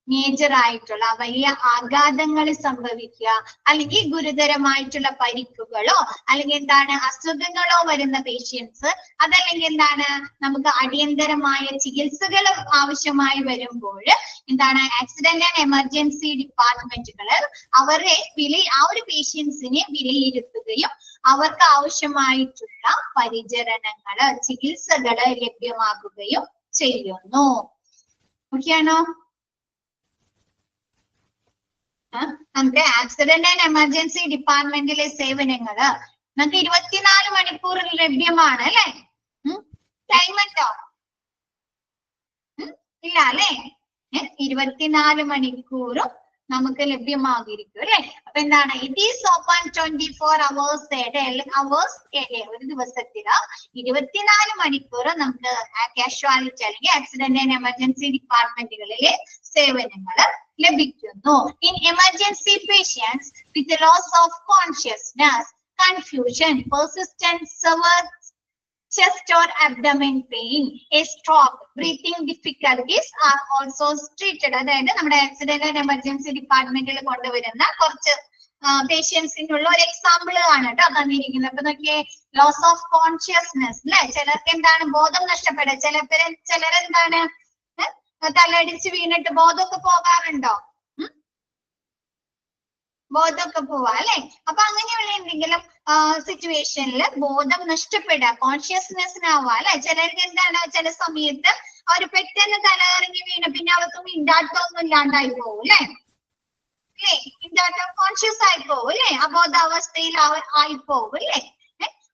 മേജർ ആയിട്ടുള്ള വലിയ ആഘാതങ്ങൾ സംഭവിക്കുക അല്ലെങ്കിൽ ഗുരുതരമായിട്ടുള്ള പരിക്കുകളോ അല്ലെങ്കിൽ എന്താണ് അസുഖങ്ങളോ വരുന്ന പേഷ്യൻസ്, അതല്ലെങ്കിൽ എന്താണ് നമുക്ക് അടിയന്തരമായ ചികിത്സകൾ ആവശ്യമായി വരുമ്പോൾ എന്താണ് ആക്സിഡന്റ് ആൻഡ് എമർജൻസി ഡിപ്പാർട്ട്മെന്റുകൾ അവരെ ആ ഒരു പേഷ്യൻസിനെ വിലയിരുത്തുകയും അവർക്ക് ആവശ്യമായിട്ടുള്ള പരിചരണങ്ങള് ചികിത്സകള് ലഭ്യമാക്കുകയും ചെയ്യുന്നു. ഓക്കെയാണോ? നമുക്ക് ആക്സിഡന്റ് ആൻഡ് എമർജൻസി ഡിപ്പാർട്ട്മെന്റിലെ സേവനങ്ങള് നമുക്ക് 24 മണിക്കൂറിൽ ലഭ്യമാണ് അല്ലെ? ടൈം ഉണ്ടോ? ഇല്ല അല്ലെ? 24 മണിക്കൂറും നമുക്ക് ലഭ്യമാകിയിരിക്കും അല്ലെ? അപ്പൊ എന്താണ് it is open 24 hours a day. ഒരു ദിവസത്തില് 24 മണിക്കൂർ നമുക്ക് കാഷ്വാലിറ്റി അല്ലെങ്കിൽ ആക്സിഡന്റ് ആൻഡ് എമർജൻസി ഡിപ്പാർട്ട്മെന്റുകളിലെ സേവനങ്ങൾ ലഭിക്കുന്നു. In emergency patients with loss of consciousness, confusion, persistent severe chest or abdomen pain, a stroke, breathing difficulties are also treated. അതായത് നമ്മുടെ ആക്സിഡന്റ് ആൻഡ് എമർജൻസി ഡിപ്പാർട്ട്മെന്റിൽ കൊണ്ടുവരുന്ന കുറച്ച് പേഷ്യൻസിനുള്ള ഒരു എക്സാമ്പിൾ ആണ് കേട്ടോ തന്നിരിക്കുന്നത്. അപ്പൊ നോക്കിയേ, ലോസ് ഓഫ് കോൺഷ്യസ്നെസ് അല്ലെ, ചിലർക്ക് എന്താണ് ബോധം നഷ്ടപ്പെടുക, ചിലരെന്താണ് തലടിച്ച് വീണിട്ട് ബോധമൊക്കെ പോകാറുണ്ടോ? ബോധമൊക്കെ പോവാ അല്ലെ? അപ്പൊ അങ്ങനെയുള്ള എന്തെങ്കിലും സിറ്റുവേഷനിൽ ബോധം നഷ്ടപ്പെടുക, കോൺഷ്യസ്നെസ്സിനാവുക അല്ലെ. ചിലർക്ക് എന്താണ് ചില സമയത്ത് അവർ പെട്ടെന്ന് തലകറങ്ങി വീണ് പിന്നെ അവർക്ക് മിണ്ടാട്ടമൊന്നും ഇല്ലാണ്ടായി പോകും അല്ലെ? മിണ്ടാട്ടം കോൺഷ്യസ് ആയി പോകും അല്ലെ? അബോധാവസ്ഥയിൽ ആയി പോകും അല്ലെ?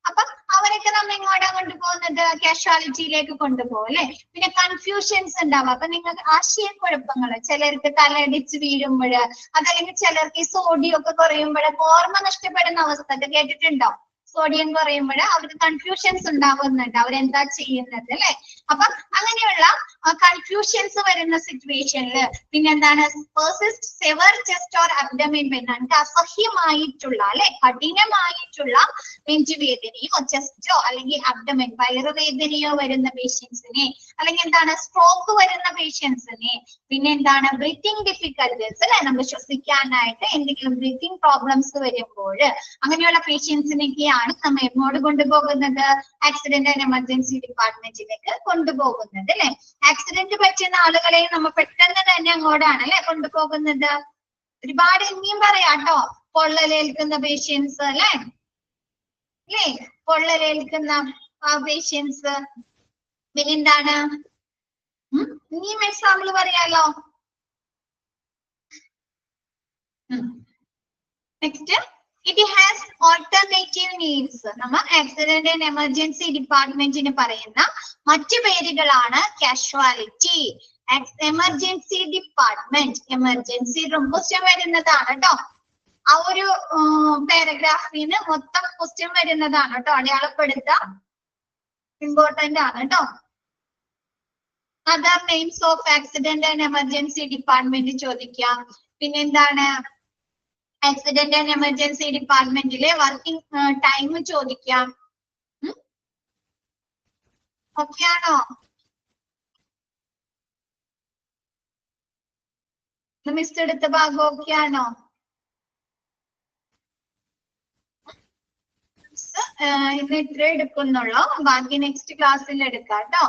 അപ്പൊ അവരൊക്കെ നമ്മൾ എങ്ങോട്ടാ കൊണ്ടുപോകുന്നത്? കാഷ്വാലിറ്റിയിലേക്ക് കൊണ്ടുപോകും അല്ലെ? പിന്നെ കൺഫ്യൂഷൻസ് ഉണ്ടാവും. അപ്പൊ നിങ്ങൾക്ക് ആശയക്കുഴപ്പങ്ങള്, ചിലർക്ക് തലയടിച്ച് വീഴുമ്പോൾ, അതല്ലെങ്കിൽ ചിലർക്ക് ഈ സോഡിയം ഒക്കെ കുറയുമ്പോഴൊക്കെ ഓർമ്മ നഷ്ടപ്പെടുന്ന അവസ്ഥ ഒക്കെ കേട്ടിട്ടുണ്ടോ? സോഡിയം കുറയുമ്പോൾ അവർക്ക് കൺഫ്യൂഷൻസ് ഉണ്ടാവുന്നുണ്ട്, അവരെന്താ ചെയ്യുന്നത് അല്ലെ? അപ്പൊ അങ്ങനെയുള്ള കൺഫ്യൂഷൻസ് വരുന്ന സിറ്റുവേഷനിൽ പിന്നെന്താണ് persist severe chest or abdomen pain, നമുക്ക് അസഹ്യമായിട്ടുള്ള അല്ലെ കഠിനമായിട്ടുള്ള നെഞ്ചുവേദനയോ ചെസ്റ്റോ അല്ലെങ്കിൽ അബ്ഡമിൻ വയറുവേദനയോ വരുന്ന പേഷ്യൻസിനെ, അല്ലെങ്കിൽ എന്താണ് സ്ട്രോക്ക് വരുന്ന പേഷ്യൻസിനെ, പിന്നെ എന്താണ് ബ്രീത്തിങ് ഡിഫിക്കൽറ്റീസ് അല്ലെ, നമുക്ക് ശ്വസിക്കാനായിട്ട് എന്തെങ്കിലും ബ്രീത്തിങ് പ്രോബ്ലംസ് വരുമ്പോൾ അങ്ങനെയുള്ള പേഷ്യൻസിനൊക്കെയാണ് നമ്മൾ എങ്ങോട്ട് കൊണ്ടുപോകുന്നത്? ആക്സിഡന്റ് ആൻഡ് എമർജൻസി ഡിപ്പാർട്ട്മെന്റിലേക്ക് കൊണ്ടുപോകുന്നത് അല്ലെ. ആക്സിഡന്റ് പറ്റുന്ന ആളുകളെ നമ്മൾ പെട്ടെന്ന് തന്നെ അങ്ങോട്ടാണ് അല്ലെ കൊണ്ടുപോകുന്നത്. ഒരുപാട് ഇനിയും പറയാട്ടോ. പൊള്ളലേൽക്കുന്ന പേഷ്യൻസ് അല്ലെ പൊള്ളലേൽക്കുന്ന പേഷ്യൻസ്. പിന്നെന്താണ് ഇനിയും എക്സാമ്പിൾ പറയാലോ. Next it has alternative needs. നമ്മ ആക്സിഡന്റ് ആൻഡ് എമർജൻസി ഡിപ്പാർട്ട്മെന്റിന് പറയുന്ന മറ്റു പേരുകളാണ് casualty, emergency department. Emergency question വരുന്നതാണ് കേട്ടോ. ആ ഒരു പാരഗ്രാഫിന് മൊത്തം ക്വസ്റ്റ്യൻ വരുന്നതാണ് കേട്ടോ. അടയാളപ്പെടുത്താം, ഇമ്പോർട്ടന്റ് ആണ് കേട്ടോ. Other names of accident and emergency department ചോദിക്കാം. പിന്നെന്താണ് ആക്സിഡന്റ് ആൻഡ് എമർജൻസി ഡിപ്പാർട്ട്മെന്റിലെ വർക്കിംഗ് ടൈം ചോദിക്കാം. ഓക്കെ ആണോ? മിസ് എടുത്ത ഭാഗം ഓക്കെ ആണോ? ഇന്ന് ഇത്ര എടുക്കുന്നുള്ളൂ, ബാക്കി നെക്സ്റ്റ് ക്ലാസ്സിൽ എടുക്കാം കേട്ടോ.